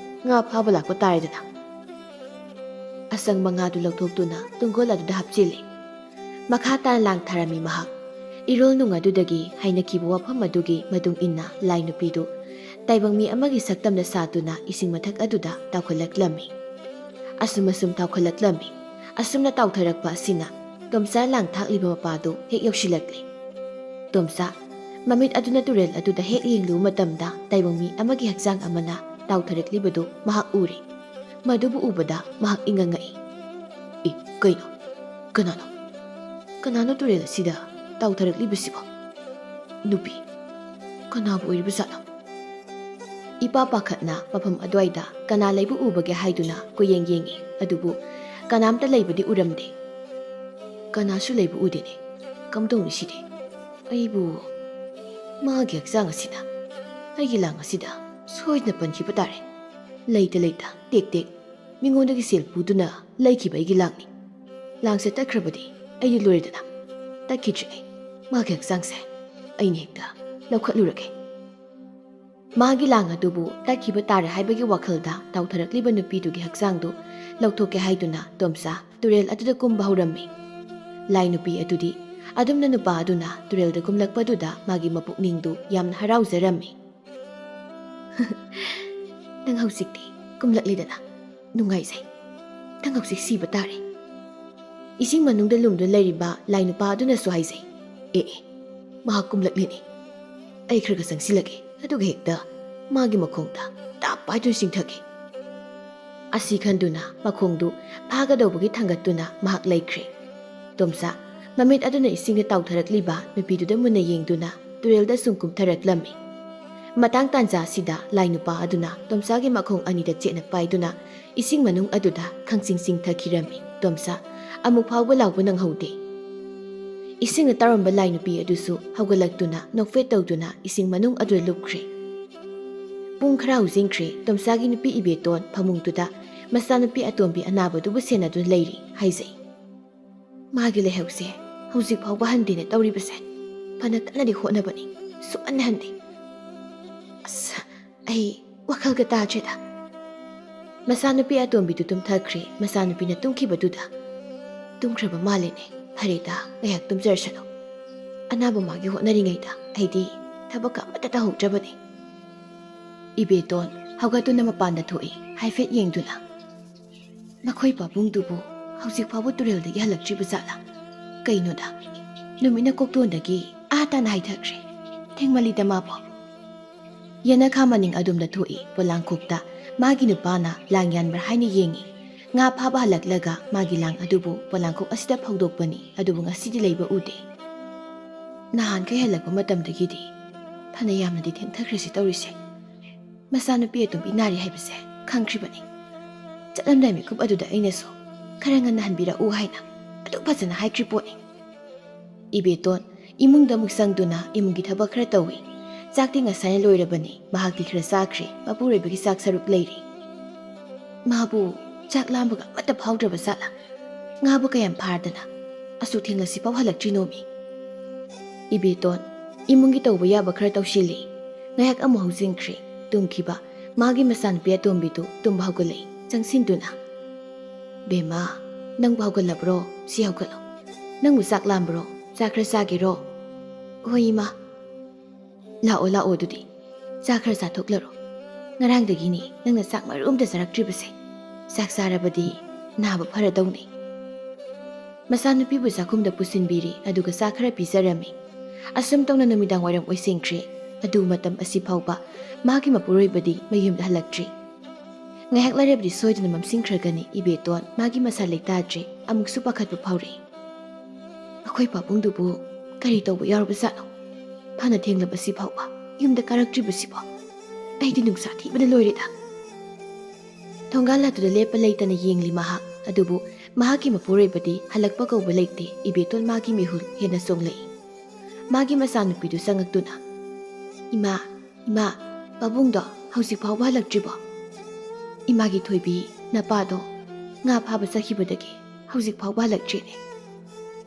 Speaker 1: ꯉꯥ ꯐꯥꯕ ꯂꯥꯛꯄ ꯇꯥꯔꯦꯗꯅ ꯑꯁꯪꯕ ꯉꯥꯗꯨ ꯂꯧꯊꯣꯛꯇꯨꯅ ꯇꯨꯡꯒꯣꯜ ꯑꯗꯨꯗ ꯍꯥꯞꯆꯤꯜꯂꯤ ꯃꯈꯥ ꯇꯥꯅ ꯂꯥꯡꯊꯔꯝꯃꯤ ꯃꯍꯥꯛ ꯏꯔꯣꯜ ꯅꯨꯡ ꯑꯗꯨꯗꯒꯤ ꯍꯥꯏꯅꯈꯤꯕ ꯋꯥꯐꯝ ꯑꯗꯨꯒꯤ ꯃꯇꯨꯡ ꯏꯟꯅ ꯂꯥꯏ ꯅꯨꯄꯤꯗꯨ ꯇꯥꯏꯕꯪ ꯃꯤ ꯑꯃꯒꯤ ꯁꯛꯇꯝꯗ ꯁꯥꯗꯨꯅ ꯏꯁꯤꯡ ꯃꯊꯛ ꯑꯗꯨꯗ ꯇꯥꯎꯈꯠꯂꯛꯂꯝꯃꯤ ꯑꯁꯨꯝ ꯇꯥꯎꯈꯠꯂꯛꯂꯝꯃꯤ ꯑꯁꯨꯝꯅ ꯇꯥꯎꯊꯔꯛꯄ ꯑꯁꯤꯅ ꯇꯣꯝꯆꯥ ꯂꯥꯡ ꯊꯥꯛꯂꯤꯕ ꯃꯄꯥꯗꯨ ꯍꯦꯛ ꯌꯧꯁꯤꯜꯂꯛꯂꯤ ꯇꯣꯝꯆꯥ ꯃꯃꯤꯠ ꯑꯗꯨꯅ ꯇꯨꯔꯦꯜ ꯑꯗꯨꯗ ꯍꯦꯛ ꯌꯦꯡꯂꯨꯕ ꯃꯇꯝꯗ ꯇꯥꯏꯕꯪ ꯃꯤ ꯑꯃꯒꯤ ꯍꯛꯆꯥꯡ ꯑꯃꯅ ꯇꯥꯎꯊꯔꯛꯂꯤꯕꯗꯨ ꯃꯍꯥꯛ ꯎꯔꯤ ꯃꯗꯨꯕꯨ ꯎꯕꯗ ꯃꯍꯥꯛ ꯏꯪꯉꯪꯉꯛꯏ ꯀꯩꯅꯣ ꯀꯅꯥꯅꯣ ꯇꯨꯔꯦꯜ ꯑꯁꯤꯗ ꯇꯥꯎꯊꯔꯛꯂꯤꯕꯁꯤꯕꯣ ꯅꯨꯄꯤ ꯀꯅꯥꯕꯨ ꯑꯣꯏꯔꯤꯕꯖꯥꯠꯅꯣ ꯏꯄꯥ ꯄꯥꯈꯠꯅ ꯃꯐꯝ ꯑꯗꯨꯋꯥꯏꯗ ꯀꯅꯥ ꯂꯩꯕ ꯎꯕꯒꯦ ꯍꯥꯏꯗꯨꯅ ꯀꯣꯏꯌꯦꯡ ꯌꯦꯡꯉꯤ ꯑꯗꯨꯕꯨ ꯀꯅꯥꯝꯇ ꯂꯩꯕꯗꯤ ꯎꯔꯝꯗꯦ ꯀꯅꯥꯁꯨ ꯂꯩꯕ ꯎꯗꯦꯅꯦ ꯀꯝꯗꯧꯅꯤ ꯁꯤꯗꯤ ꯑꯩꯕꯨ ꯃꯥꯒꯤ ꯍꯛꯆꯥꯡ ꯑꯁꯤꯅ ꯑꯩꯒꯤ ꯂꯥꯡ ꯑꯁꯤꯗ ꯁꯣꯏꯗꯅ ꯄꯟꯈꯤꯕ ꯇꯥꯔꯦ ꯂꯩꯇ ꯇꯦꯛ ꯃꯤꯉꯣꯟꯗꯒꯤ ꯁꯦꯜ ꯄꯨꯗꯨꯅ ꯂꯩꯈꯤꯕ ꯑꯩꯒꯤ ꯂꯥꯡꯅꯤ ꯂꯥꯡꯁꯦ ꯇꯠꯈ꯭ꯔꯕꯗꯤ ꯑꯩꯗꯤ ꯂꯣꯏꯔꯦꯗꯅ ꯇꯠꯈꯤꯗ꯭ꯔꯤꯉꯩ ꯃꯥꯒꯤ ꯍꯛꯆꯥꯡꯁꯦ ꯑꯩꯅ ꯍꯦꯛꯇ ꯂꯧꯈꯠꯂꯨꯔꯒꯦ ꯃꯥꯒꯤ ꯂꯥꯡ ꯑꯗꯨꯕꯨ ꯇꯠꯈꯤꯕ ꯇꯥꯔꯦ ꯍꯥꯏꯕꯒꯤ ꯋꯥꯈꯜꯗ ꯇꯥꯎꯊꯔꯛꯂꯤꯕ ꯅꯨꯄꯤꯗꯨꯒꯤ ꯍꯛꯆꯥꯡꯗꯨ ꯂꯧꯊꯣꯛꯀꯦ ꯍꯥꯏꯗꯨꯅ ꯇꯣꯝꯆꯥ ꯇꯨꯔꯦꯜ ꯑꯗꯨꯗ ꯀꯨꯝꯕ ꯍꯧꯔꯝꯃꯤ ꯂꯥꯏ ꯅꯨꯄꯤ ꯑꯗꯨꯗꯤ ꯑꯗꯨꯝꯅ ꯅꯨꯄꯥ ꯑꯗꯨꯅ ꯇꯨꯔꯦꯜꯗ ꯀꯨꯝꯂꯛꯄꯗꯨꯗ ꯃꯥꯒꯤ ꯃꯄꯨꯛꯅꯤꯡꯗꯨ ꯌꯥꯝꯅ ꯍꯔꯥꯎꯖꯔꯝꯃꯤ ꯅꯪ ꯍꯧꯖꯤꯛꯇꯤ ꯀꯨꯝꯂꯛꯂꯤꯗꯅ ꯅꯨꯡꯉꯥꯏꯖꯩ ꯅꯪ ꯍꯧꯖꯤꯛ ꯁꯤꯕ ꯇꯥꯔꯦ ꯏꯁꯤꯡ ꯃꯅꯨꯡꯗ ꯂꯨꯝꯗꯨꯅ ꯂꯩꯔꯤꯕ ꯂꯥꯏ ꯅꯨꯄꯥ ꯑꯗꯨꯅꯁꯨ ꯍꯥꯏꯖꯩ ꯃꯍꯥꯛ ꯀꯨꯝꯂꯛꯂꯤꯅꯤ ꯑꯩ ꯈꯔ ꯆꯪꯁꯤꯜꯂꯒꯦ ꯑꯗꯨꯒ ꯍꯦꯛꯇ ꯃꯥꯒꯤ ꯃꯈꯣꯡꯗ ꯇꯥꯞ ꯄꯥꯏꯗꯨꯅ ꯆꯤꯡꯊꯒꯦ ꯑꯁꯤ ꯈꯟꯗꯨꯅ ꯃꯈꯣꯡꯗꯨ ꯐꯥꯒꯗꯧꯕꯒꯤ ꯊꯥꯡꯒꯠꯇꯨꯅ ꯃꯍꯥꯛ ꯂꯩꯈ꯭ꯔꯦ ꯇꯣꯝꯆꯥ ꯃꯃꯤꯠ ꯑꯗꯨꯅ ꯏꯁꯤꯡꯗ ꯇꯥꯎꯊꯔꯛꯂꯤꯕ ꯅꯨꯄꯤꯗꯨꯗ ꯃꯨꯟꯅ ꯌꯦꯡꯗꯨꯅ ꯇꯨꯔꯦꯜꯗ ꯁꯨꯝ ꯀꯨꯝꯊꯔꯛꯂꯝꯃꯤ ꯃꯇꯥꯡ ꯇꯥꯟꯖꯥ ꯑꯁꯤꯗ ꯂꯥꯏ ꯅꯨꯄꯥ ꯑꯗꯨꯅ ꯇꯣꯝꯆꯥꯒꯤ ꯃꯈꯣꯡ ꯑꯅꯤꯗ ꯆꯦꯠꯅ ꯄꯥꯏꯗꯨꯅ ꯏꯁꯤꯡ ꯃꯅꯨꯡ ꯑꯗꯨꯗ ꯈꯪꯆꯤꯡ ꯆꯤꯡꯊꯈꯤꯔꯝꯃꯤ ꯇꯣꯝꯆꯥ ꯑꯃꯨꯛ ꯐꯥꯎꯕ ꯂꯥꯎꯕ ꯅꯪꯍꯧꯗꯦ ꯏꯁꯤꯡꯗ ꯇꯥꯎꯔꯝꯕ ꯂꯥꯏ ꯅꯨꯄꯤ ꯑꯗꯨꯁꯨ ꯍꯧꯒꯠꯂꯛꯇꯨꯅ ꯅꯣꯛꯐꯦꯠ ꯇꯧꯗꯨꯅ ꯏꯁꯤꯡ ꯃꯅꯨꯡ ꯑꯗꯨꯗ ꯂꯨꯞꯈ꯭ꯔꯦ ꯄꯨꯡ ꯈꯔ ꯍꯧꯖꯤꯟꯈ꯭ꯔꯦ ꯇꯣꯝꯆꯥꯒꯤ ꯅꯨꯄꯤ ꯏꯕꯦꯇꯣꯟ ꯐꯃꯨꯡꯗꯨꯗ ꯃꯆꯥꯅꯨꯄꯤ ꯑꯇꯣꯝꯕꯤ ꯑꯅꯥꯕꯗꯨꯕꯨ ꯁꯦꯟꯅꯗꯨꯅ ꯂꯩꯔꯤ ꯍꯥꯏꯖꯩ ꯃꯥꯒꯤ ꯂꯥꯏꯍꯧꯁꯦ ꯍꯧꯖꯤꯛ ꯐꯥꯎꯕ ꯍꯟꯗꯦꯅ ꯇꯧꯔꯤꯕꯁꯦ ꯐꯅ ꯀꯟꯅꯗꯤ ꯍꯣꯠꯅꯕꯅꯤ ꯁꯨꯛꯍꯟ ꯍꯟꯗꯦ ꯑꯁ ꯑꯩ ꯋꯥꯈꯜꯒ ꯇꯥꯗ꯭ꯔꯦꯗ ꯃꯆꯥꯅꯨꯄꯤ ꯑꯇꯣꯝꯕꯤꯗꯨ ꯇꯨꯝꯊꯈ꯭ꯔꯦ ꯃꯆꯥꯅꯨꯄꯤꯅ ꯇꯨꯝꯈꯤꯕꯗꯨꯗ ꯇꯨꯝꯈ꯭ꯔꯕ ꯃꯥꯜꯂꯦꯅꯦ ꯐꯔꯦꯗ ꯉꯥꯏꯍꯥꯛ ꯇꯨꯝꯖꯔꯁꯅꯨ ꯑꯅꯥꯕ ꯃꯥꯒꯤ ꯍꯣꯠꯅꯔꯤꯉꯩꯗ ꯑꯩꯗꯤ ꯊꯕꯛ ꯑꯃꯠꯇ ꯇꯧꯍꯧꯗ꯭ꯔꯕꯅꯤ ꯏꯕꯦꯇꯣꯟ ꯍꯧꯒꯠꯇꯨꯅ ꯃꯄꯥꯟꯗ ꯊꯣꯛꯏ ꯍꯥꯏꯐꯦꯠ ꯌꯦꯡꯗꯨꯅ ꯅꯈꯣꯏ ꯄꯥꯕꯨꯡꯗꯨꯕꯨ ꯍꯧꯖꯤꯛ ꯐꯥꯎꯕ ꯇꯨꯔꯦꯜꯗꯒꯤ ꯍꯜꯂꯛꯇ꯭ꯔꯤꯕ ꯖꯥꯠꯂꯥ ꯀꯩꯅꯣꯗ ꯅꯨꯃꯤꯠꯅ ꯀꯣꯛꯇꯣꯟꯗꯒꯤ ꯇꯥꯅ ꯍꯥꯏꯊꯈ꯭ꯔꯦ ꯊꯦꯡꯃꯜꯂꯤꯗ ꯃꯥꯕꯣ ꯌꯦꯅꯈꯥ ꯃꯅꯤꯡ ꯑꯗꯣꯝꯗ ꯊꯣꯛꯏ ꯄꯣꯂꯥꯡꯈꯣꯛꯇ magi nupana lang yanbra haina yengi. Nga phaba halaklaga magi lang adubu polangkok asida phawdokpani adubu ngasidi leiba ude. Nahan kay halakpa matamdagidi phana yamnadi thengthakrisi tawrise. Masanupi atum inari haibase khangkribani. Chatlamdai mikub aduda ainaso khara nganna hanbirau haina adu phajana haikri potni. Ibeton imungda muksangduna imungi thabak khara tawi. Chakti ngasai loirabani mahakti khara sakri mapurebagi sak saruk leiri. Mabu chak lambaga mata phawdraba sala ngabu kayam phardana asu thenglasi paw halaktri nomi. Ibeton imungi tawba yaba khara tawshili ngayak amu haujingkhri tumkhiba magi masanpi atombitu tumba haugalei changsinduna. Bema nang haugalabro si haugalo nang musak lambro chakra sagiro. Hoi ma lao dudi chakra sa thoklaro ngarang dagini nangna sak marumda saraktribase sak sarabadi naba pharadawni. Masanupi bu sakhumda pusinbiri aduga sakra pisarami asum tawna numidang waram oisingkhri adu matam asi phawba magi mapuroibadi mayumda halaktri. Ngayak larabdi soiduna mamsingkhragani ibeton magi masa leitadre amuksu pakhatpu phawri. Akhoi papungdubu kari tawba yarubasano phana thenglabasi phawba yumda karaktribasibo aidi nungsa thibada loireda. Thongala tuda lepa leitana yengli mahak adubu mahaki mapuroibadi halakpa kauba leite ibeton magi mihul hena songlei. Magi masanupidu sangaktuna Ima pabungdo hausik phawba halaktribo. Imagi thoibi napado nga phaba sakhibadagi hausik phawba halaktrine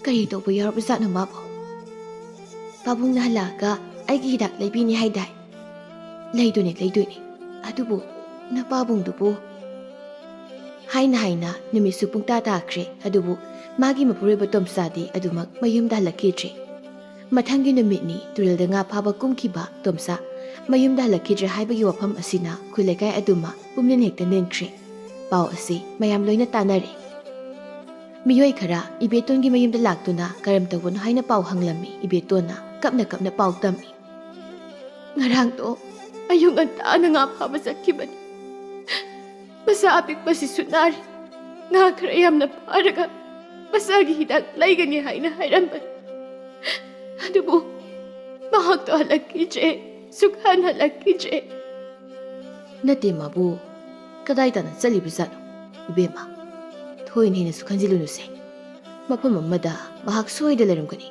Speaker 1: kari tawba yarubasano mabo. Pabung na halaga aigi hidak leibini haidai leidune adubu napabungdubu haina numisu pungta takre adubu magi mapuriba tomsadi adumak mayumda halakidre. Mathangi numitni turilda nga phaba kumkiba tomsa mayumda halakidre haibagi wafam asina khulaikai aduma pumnin hekta nenkre. Pau asi mayam loina tanare. Miyoi khara ibetongi mayumda laktuna karam tawon haina pau hanglami ibetona kapna pau tami. Ngarang to ayung antana nga phaba sakhibani masa apik pasi sunari nga krayam na paraga masagi hidak laigani haina hairambani. Adubu mahak to halakidre sukhan halakidre. Nate mabu kadai tana chalibasano ibema thoin hina sukhanjilunuse mafam amada mahak soida leramgani.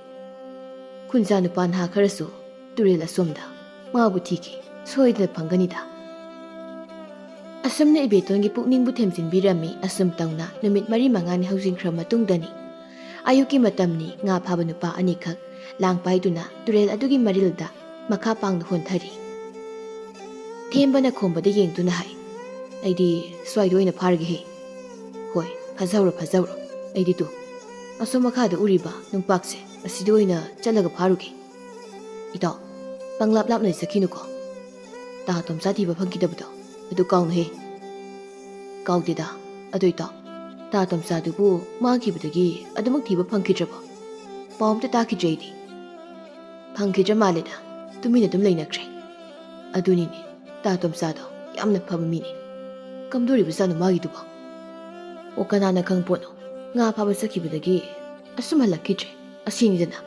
Speaker 1: Kunja nupa nha kharasu turel asomda mabu thiki soidna phanganida. Asamna ibetongi pukning bu themjinbirami asum tawna numit mari mangani haujingkhra matungdani ayuki matamni nga phaba nupa anikhak langpaiduna turel adugi marilda makha pangna honthari. Thembana khombada yengduna hai aidi swaidoi phargi he. Hoi phajawro aidi tu asom makhada uriba nungpakse asidoina chalaga pharuge. Ito panglap lapna sakhinuko ta tomsa thiba phangkidabdo adu kaun he kaudida aduita ta tomsa dubu mangkhibadagi adumak thiba phangkidraba pawmta takidreidi phangkidra maleda tumina dum leinakre aduni ne ta tomsa do yamna phaba mini kamdori bisanu magi duba o kanana khangpono nga phaba sakhibadagi asuma lakidre asinidana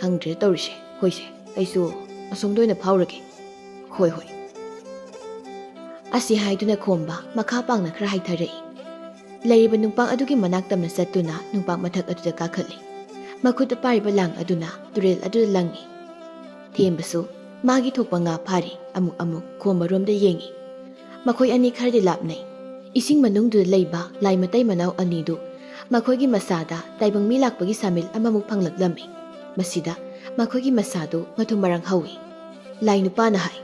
Speaker 1: khangdre tawrise hoise aisu asomdoina phawrage. Hoi asi haiduna khomba makha pangna khra haitharai leiriba nungpang adugi manak tamna satuna nungpang mathak aduda kakhalli makhuta pariba lang aduna turel aduda langi. Thembasu magi thokpa nga phari amuk khomba romda yengi. Makhoi ani kharde lapnai ising manungdu leiba lai matai manau anidu makhoigi masada taibang mi lakpagi samil amamuk phanglaklami. Masida makhoigi masadu ngathum marang hawi. Lai nupa na hai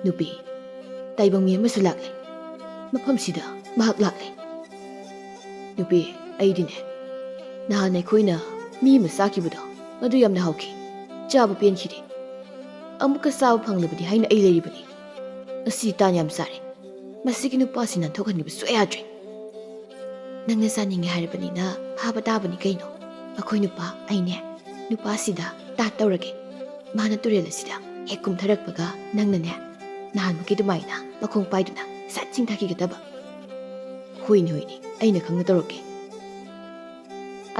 Speaker 1: nupi taibang mi amasu lakle mafam sida mahak lakle. Nupi aidine nahanai khoina mi masakibado adu yamna hauki chaba penkhide amuka saw phanglabadi haina ai leiribani asi tan yam sare masigi nupa sinan thokhangibu soyadre. Nangna saninge haribani na haba tabani kaino akhoi nupa aine nupa sida ta tawrage mana turela sida hekum tharakpaga nangnane nahan muki dumaina ꯃꯈꯣꯡ ꯄꯥꯏꯗꯨꯅ ꯁꯠ ꯆꯤꯡꯊꯈꯤꯒꯗꯕ꯫ ꯍꯣꯏꯅꯦ ꯑꯩꯅ ꯈꯪꯅ ꯇꯧꯔꯛꯀꯦ꯫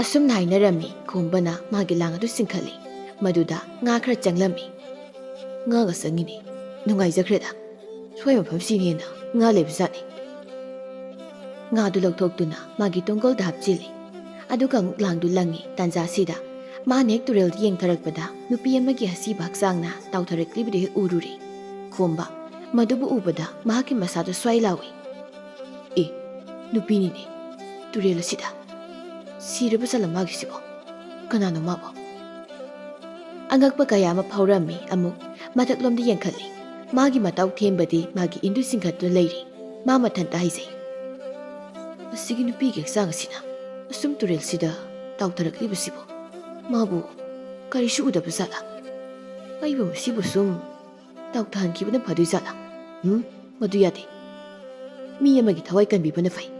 Speaker 1: ꯑꯁꯨꯝꯅ ꯍꯥꯏꯅꯔꯝꯃꯤ ꯈꯣꯝꯕꯅ ꯃꯥꯒꯤ ꯂꯥꯡ ꯑꯗꯨ ꯆꯤꯡꯈꯠꯂꯤ꯫ ꯃꯗꯨꯗ ꯉꯥ ꯈꯔ ꯆꯪꯂꯝꯃꯤ꯫ ꯉꯥꯒ ꯆꯪꯉꯤꯅꯤ, ꯅꯨꯡꯉꯥꯏꯖꯈ꯭ꯔꯦꯗ꯫ ꯁ꯭ꯋꯥꯏ ꯃꯐꯝꯁꯤꯅ ꯍꯦꯟꯅ ꯉꯥ ꯂꯩꯕꯖꯥꯠꯅꯤ꯫ ꯉꯥꯗꯨ ꯂꯧꯊꯣꯛꯇꯨꯅ ꯃꯥꯒꯤ ꯇꯣꯡꯒꯣꯜꯗ ꯍꯥꯞꯆꯤꯜꯂꯤ꯫ ꯑꯗꯨꯒ ꯑꯃꯨꯛ ꯂꯥꯡꯗꯨ ꯂꯪꯉꯤ꯫ ꯇꯥꯟꯖꯥꯁꯤꯗ ꯃꯥꯅ ꯍꯦꯛ ꯇꯨꯔꯦꯜꯗ ꯌꯦꯡꯊꯔꯛꯄꯗ ꯅꯨꯄꯤ ꯑꯃꯒꯤ ꯑꯁꯤꯕ ꯍꯛꯆꯥꯡꯅ ꯇꯥꯎꯊꯔꯛꯂꯤꯕꯗꯨ ꯍꯦꯛ ꯎꯔꯨꯔꯤ꯫ ꯈꯣꯝꯕ ꯃꯗꯨꯕꯨ ꯎꯕꯗ ꯃꯍꯥꯛꯀꯤ ꯃꯁꯥꯗ ꯁ꯭ꯋꯥꯏ ꯂꯥꯎꯏ꯫ ꯑꯦ, ꯅꯨꯄꯤꯅꯤꯅꯦ ꯇꯨꯔꯦꯜ ꯑꯁꯤꯗ꯫ ꯁꯤꯔꯕ ꯆꯠꯂ ꯃꯥꯒꯤꯁꯤꯕꯣ? ꯀꯅꯥꯅꯣ ꯃꯥꯕꯣ? ꯑꯉꯛꯄ ꯀꯌꯥ ꯑꯃ ꯐꯥꯎꯔꯝꯃꯤ꯫ ꯑꯃꯨꯛ ꯃꯊꯛꯂꯣꯝꯗ ꯌꯦꯡꯈꯠꯂꯤ꯫ ꯃꯥꯒꯤ ꯃꯇꯥꯎ ꯊꯦꯝꯕꯗꯤ ꯃꯥꯒꯤ ꯏꯟꯗꯨ ꯆꯤꯡꯈꯠꯇꯨꯅ ꯂꯩꯔꯤ꯫ ꯃꯥ ꯃꯊꯟꯇ ꯍꯥꯏꯖꯩ, ꯑꯁꯤꯒꯤ ꯅꯨꯄꯤꯒꯤ ꯍꯛꯆꯥꯡ ꯑꯁꯤꯅ ꯑꯁꯨꯝ ꯇꯨꯔꯦꯜꯁꯤꯗ ꯇꯥꯎꯊꯔꯛꯂꯤꯕꯁꯤꯕꯨ ꯃꯥꯕꯨ ꯀꯔꯤꯁꯨ ꯎꯗꯕ ꯖꯥꯠꯂꯥ? ꯑꯩꯕꯨ ꯃꯁꯤꯕꯨ ꯁꯨꯝ ꯇꯥꯎꯊꯍꯟꯈꯤꯕꯅ ꯐꯗꯣꯏ ꯖꯥꯠꯂꯥ? ꯃꯗꯨ ꯌꯥꯗꯦ꯫ ꯃꯤ ꯑꯃꯒꯤ ꯊꯋꯥꯏ ꯀꯟꯕꯤꯕꯅ ꯐꯩ꯫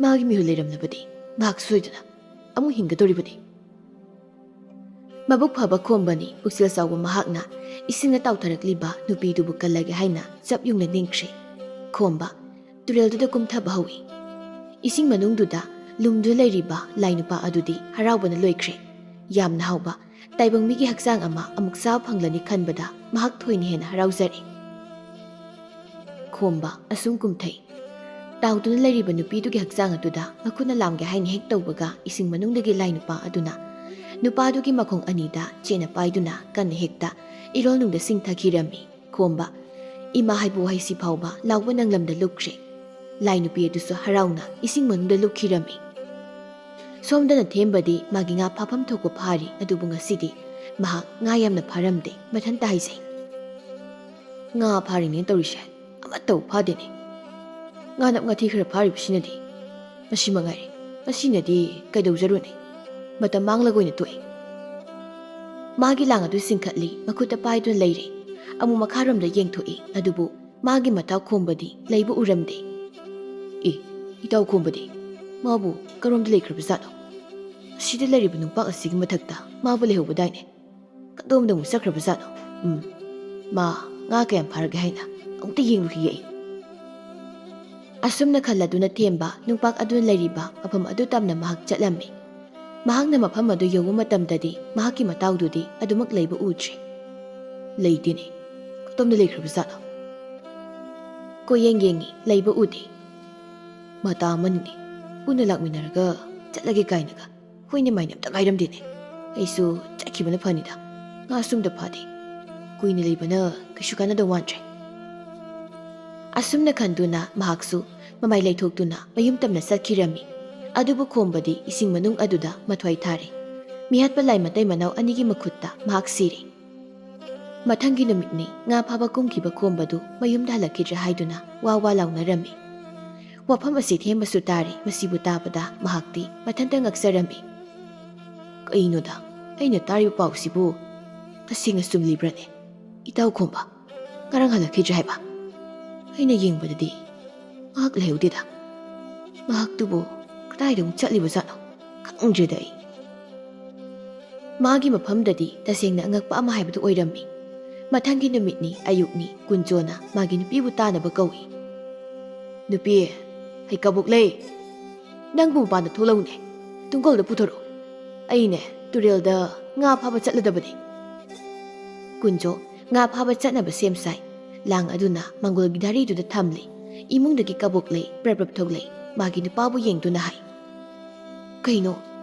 Speaker 1: ꯃꯥꯒꯤ ꯃꯤꯍꯨꯜ ꯂꯩꯔꯝꯂꯕꯗꯤ ꯃꯍꯥꯛ ꯁꯣꯏꯗꯅ ꯑꯃꯨꯛ ꯍꯤꯡꯒꯗꯧꯔꯤꯕꯅꯤ꯫ ꯃꯕꯨꯛ ꯐꯕ ꯈꯣꯝꯕꯅꯤ꯫ ꯄꯨꯛꯆꯦꯜ ꯆꯥꯎꯕ ꯃꯍꯥꯛꯅ ꯏꯁꯤꯡꯅ ꯇꯥꯎꯊꯔꯛꯂꯤꯕ ꯅꯨꯄꯤꯗꯨꯕꯨ ꯀꯜꯂꯒꯦ ꯍꯥꯏꯅ ꯆꯞ ꯌꯨꯡꯅ ꯅꯤꯡꯈ꯭ꯔꯦ꯫ ꯈꯣꯝꯕ ꯇꯨꯔꯦꯜꯗꯨꯗ ꯀꯨꯝꯊꯕ ꯍꯧꯏ꯫ ꯏꯁꯤꯡ ꯃꯅꯨꯡꯗꯨꯗ ꯂꯨꯝꯗꯨꯅ ꯂꯩꯔꯤꯕ ꯂꯥꯏ ꯅꯨꯄꯥ ꯑꯗꯨꯗꯤ ꯍꯔꯥꯎꯕꯅ ꯂꯣꯏꯈ꯭ꯔꯦ꯫ ꯌꯥꯝꯅ ꯍꯥꯎꯕ ꯇꯥꯏꯕꯪ ꯃꯤꯒꯤ ꯍꯛꯆꯥꯡ ꯑꯃ ꯑꯃꯨꯛ ꯆꯥꯕ ꯐꯪꯂꯅꯤ ꯈꯟꯕꯗ ꯃꯍꯥꯛ ꯊꯣꯏꯅ ꯍꯦꯟꯅ ꯍꯔꯥꯎꯖꯔꯦ꯫ ꯈꯣꯝꯕ ꯑꯁꯨꯝ ꯀꯨꯝꯊꯩ꯫ ꯇꯥꯎꯗꯨꯅ ꯂꯩꯔꯤꯕ ꯅꯨꯄꯤꯗꯨꯒꯤ ꯍꯛꯆꯥꯡ ꯑꯗꯨꯗ ꯃꯈꯨꯠꯅ ꯂꯥꯝꯒꯦ ꯍꯥꯏꯅ ꯍꯦꯛ ꯇꯧꯕꯒ ꯏꯁꯤꯡ ꯃꯅꯨꯡꯗꯒꯤ ꯂꯥꯏ ꯅꯨꯄꯥ ꯑꯗꯨꯅ ꯅꯨꯄꯥꯗꯨꯒꯤ ꯃꯈꯣꯡ ꯑꯅꯤꯗ ꯆꯦꯅ ꯄꯥꯏꯗꯨꯅ ꯀꯟꯅ ꯍꯦꯛꯇ ꯏꯔꯣꯜꯅꯨꯡꯗ ꯆꯤꯡꯊꯈꯤꯔꯝꯃꯤ꯫ ꯈꯣꯝꯕ ꯏꯃꯥ ꯍꯥꯏꯕ ꯋꯥꯍꯩꯁꯤ ꯐꯥꯎꯕ ꯂꯥꯎꯕ ꯅꯪꯂꯝꯗ ꯂꯨꯞꯈ꯭ꯔꯦ꯫ ꯂꯥꯏ ꯅꯨꯄꯤ ꯑꯗꯨꯁꯨ ꯍꯔꯥꯎꯅ ꯏꯁꯤꯡ ꯃꯅꯨꯡꯗ ꯂꯨꯞꯈꯤꯔꯝꯃꯤ꯫ ꯁꯣꯝꯗꯅ ꯊꯦꯝꯕꯗꯤ ꯃꯥꯒꯤ ꯉꯥ ꯐꯥꯐꯝ ꯊꯣꯛꯄ ꯐꯥꯔꯤ꯫ ꯑꯗꯨꯕꯨ ꯉꯁꯤꯗꯤ ꯃꯍꯥꯛ ꯉꯥ ꯌꯥꯝꯅ ꯐꯥꯔꯝꯗꯦ꯫ ꯃꯊꯟꯇ ꯍꯥꯏꯖꯩ, ꯉꯥ ꯐꯥꯔꯤꯅꯦ ꯇꯧꯔꯤꯁꯦ ꯑꯃꯠꯇꯕꯨ ꯐꯥꯗꯦꯅꯦ꯫ ꯉꯥꯅꯞ ꯉꯥꯊꯤ ꯈꯔ ꯐꯥꯔꯤꯕꯁꯤꯅꯗꯤ ꯃꯁꯤ ꯃꯉꯥꯏꯔꯦ꯫ ꯃꯁꯤꯅꯗꯤ ꯀꯩꯗꯧꯖꯔꯨꯅꯤ, ꯃꯇꯝ ꯃꯥꯡꯂꯒ ꯑꯣꯏꯅ ꯇꯣꯛꯏ꯫ ꯃꯥꯒꯤ ꯂꯥꯡ ꯑꯗꯨ ꯆꯤꯡꯈꯠꯂꯤ꯫ ꯃꯈꯨꯠꯇ ꯄꯥꯏꯗꯨꯅ ꯂꯩꯔꯦ꯫ ꯑꯃꯨꯛ ꯃꯈꯥꯔꯣꯝꯗ ꯌꯦꯡꯊꯣꯛꯏ꯫ ꯑꯗꯨꯕꯨ ꯃꯥꯒꯤ ꯃꯇꯥꯎ ꯈꯣꯝꯕꯗꯤ ꯂꯩꯕ ꯎꯔꯝꯗꯦ꯫ ꯑꯦ, ꯏꯇꯥꯎ ꯈꯣꯝꯕꯗꯤ ꯃꯥꯕꯨ ꯀꯔꯣꯝꯗ ꯂꯩꯈ꯭ꯔꯕꯖꯥꯠꯅꯣ? ꯑꯁꯤꯗ ꯂꯩꯔꯤꯕ ꯅꯨꯡꯄꯥꯛ ꯑꯁꯤꯒꯤ ꯃꯊꯛꯇ ꯃꯥꯕꯨ ꯂꯩꯍꯧꯕꯗꯥꯏꯅꯦ꯫ ꯀꯗꯣꯝꯗ ꯑꯃꯨꯛ ꯆꯠꯈ꯭ꯔꯕꯖꯥꯠꯅꯣ? ꯃꯥ ꯉꯥ ꯀꯌꯥꯝ ꯐꯥꯔꯒꯦ ꯍꯥꯏꯅ ꯑꯃꯨꯛꯇ ꯌꯦꯡꯂꯨꯈꯤꯒꯦ ꯑꯩ꯫ ꯑꯁꯨꯝꯅ ꯈꯜꯂꯗꯨꯅ ꯊꯦꯝꯕ ꯅꯨꯡꯄꯥꯛ ꯑꯗꯨꯅ ꯂꯩꯔꯤꯕ ꯃꯐꯝ ꯑꯗꯨ ꯇꯝꯅ ꯃꯍꯥꯛ ꯆꯠꯂꯝꯃꯤ꯫ ꯃꯍꯥꯛꯅ ꯃꯐꯝ ꯑꯗꯨ ꯌꯧꯕ ꯃꯇꯝꯗꯗꯤ ꯃꯍꯥꯛꯀꯤ ꯃꯇꯥꯎꯗꯨꯗꯤ ꯑꯗꯨꯃꯛ ꯂꯩꯕ ꯎꯗ꯭ꯔꯤ꯫ ꯂꯩꯇꯦꯅꯦ, ꯀꯗꯣꯝꯗ ꯂꯩꯈ꯭ꯔꯕꯖꯥꯠꯅꯣ? ꯀꯣꯌꯦꯡ ꯌꯦꯡꯉꯤ, ꯂꯩꯕ ꯎꯗꯦ꯫ ꯃꯇꯥ ꯑꯃꯅꯤꯅꯦ, ꯄꯨꯟꯅ ꯂꯥꯛꯃꯤꯟꯅꯔꯒ ꯆꯠꯂꯒꯦ ꯀꯥꯏꯅꯒ ꯍꯣꯏꯅꯦ ꯃꯥꯏꯅꯦ ꯑꯝꯇ ꯉꯥꯏꯔꯝꯗꯦꯅꯦ꯫ ꯑꯩꯁꯨ ꯆꯠꯈꯤꯕꯅ ꯐꯅꯤꯗ, ꯉꯥ ꯁꯨꯝꯗ ꯐꯥꯗꯦ꯫ ꯀꯨꯏꯅ ꯂꯩꯕꯅ ꯀꯩꯁꯨ ꯀꯥꯟꯅꯗꯧ ꯃꯥꯟꯗ꯭ꯔꯦ꯫ ꯑꯁꯨꯝꯅ ꯈꯟꯗꯨꯅ ꯃꯍꯥꯛꯁꯨ ꯃꯃꯥꯏ ꯂꯩꯊꯣꯛꯇꯨꯅ ꯃꯌꯨꯝ ꯇꯝꯅ ꯆꯠꯈꯤꯔꯝꯃꯤ꯫ ꯑꯗꯨꯕꯨ ꯈꯣꯝꯕꯗꯤ ꯏꯁꯤꯡ ꯃꯅꯨꯡ ꯑꯗꯨꯗ ꯃꯊ꯭ꯋꯥꯏ ꯊꯥꯔꯦ꯫ ꯃꯤꯍꯠꯄ ꯂꯥꯏ ꯃꯇꯩ ꯃꯅꯥꯎ ꯑꯅꯤꯒꯤ ꯃꯈꯨꯠꯇ ꯃꯍꯥꯛ ꯁꯤꯔꯦ꯫ ꯃꯊꯪꯒꯤ ꯅꯨꯃꯤꯠꯅꯤ ꯉꯥ ꯐꯥꯕ ꯀꯨꯝꯈꯤꯕ ꯈꯣꯝꯕꯗꯨ ꯃꯌꯨꯝꯗ ꯍꯜꯂꯛꯈꯤꯗ꯭ꯔꯦ ꯍꯥꯏꯗꯨꯅ ꯋꯥ ꯋꯥ ꯂꯥꯎꯅꯔꯝꯃꯤ꯫ ꯋꯥꯐꯝ ꯑꯁꯤ ꯊꯦꯝꯕꯁꯨ ꯇꯥꯔꯤ꯫ ꯃꯁꯤꯕꯨ ꯇꯥꯕꯗ ꯃꯍꯥꯛꯇꯤ ꯃꯊꯟꯇ ꯉꯛꯆꯔꯝꯃꯤ꯫ ꯀꯩꯅꯣꯗ, ꯑꯩꯅ ꯇꯥꯔꯤꯕ ꯄꯥꯎꯁꯤꯕꯨ ꯇꯁꯦꯡꯅ ꯆꯨꯝꯂꯤꯕ꯭ꯔꯅꯦ? ꯏꯇꯥꯎ ꯈꯣꯝꯕ ꯉꯔꯥꯡ ꯍꯜꯂꯛꯈꯤꯗ꯭ꯔꯦ ꯍꯥꯏꯕ? ꯑꯩꯅ ꯌꯦꯡꯕꯗꯗꯤ ꯃꯍꯥꯛ ꯂꯩꯍꯧꯗꯦꯗ꯫ ꯃꯍꯥꯛꯇꯨꯕꯨ ꯀꯗꯥꯏꯗ ꯑꯃꯨꯛ ꯆꯠꯂꯤꯕꯖꯥꯠꯅꯣ ꯈꯪꯗ꯭ꯔꯦꯗ ꯑꯩ꯫ ꯃꯥꯒꯤ ꯃꯐꯝꯗꯗꯤ ꯇꯁꯦꯡꯅ ꯑꯉꯛꯄ ꯑꯃ ꯍꯥꯏꯕꯗꯨ ꯑꯣꯏꯔꯝꯃꯤ꯫ ꯃꯊꯪꯒꯤ ꯅꯨꯃꯤꯠꯅꯤ, ꯑꯌꯨꯛꯅꯤ꯫ ꯀꯨꯟꯖꯣꯅ ꯃꯥꯒꯤ ꯅꯨꯄꯤꯕꯨ ꯇꯥꯅꯕ ꯀꯧꯏ꯫ ꯅꯨꯄꯤ, ꯑꯩ ꯀꯕꯣꯛꯂꯩ, ꯅꯪꯕꯨ ꯃꯄꯥꯟꯗ ꯊꯣꯛꯂꯛꯎꯅꯦ, ꯇꯨꯡꯒꯣꯜꯗ ꯄꯨꯊꯣꯔꯛꯎ꯫ ꯑꯩꯅꯦ ꯇꯨꯔꯦꯜꯗ ꯉꯥ ꯐꯥꯕ ꯆꯠꯂꯗꯕꯅꯤ꯫ ꯀꯨꯟꯖꯣ ꯉꯥ ꯐꯥꯕ ꯆꯠꯅꯕ ꯁꯦꯝ ꯁꯥꯏ꯫ ꯂꯥꯡ ꯑꯗꯨꯅ ꯃꯪꯒꯣꯜꯒꯤ ꯙꯥꯔꯤꯗꯨꯗ ꯊꯝꯂꯤ꯫ ꯏꯃꯨꯡꯗꯒꯤ ꯀꯕꯣꯛꯂꯩ ꯄ꯭ꯔꯞ ꯄ꯭ꯔꯞ ꯊꯣꯛꯂꯩ꯫ ꯃꯥꯒꯤ ꯅꯨꯄꯥꯕꯨ ꯌꯦꯡꯗꯨꯅ ꯍꯥꯏ, ꯀꯩꯅꯣ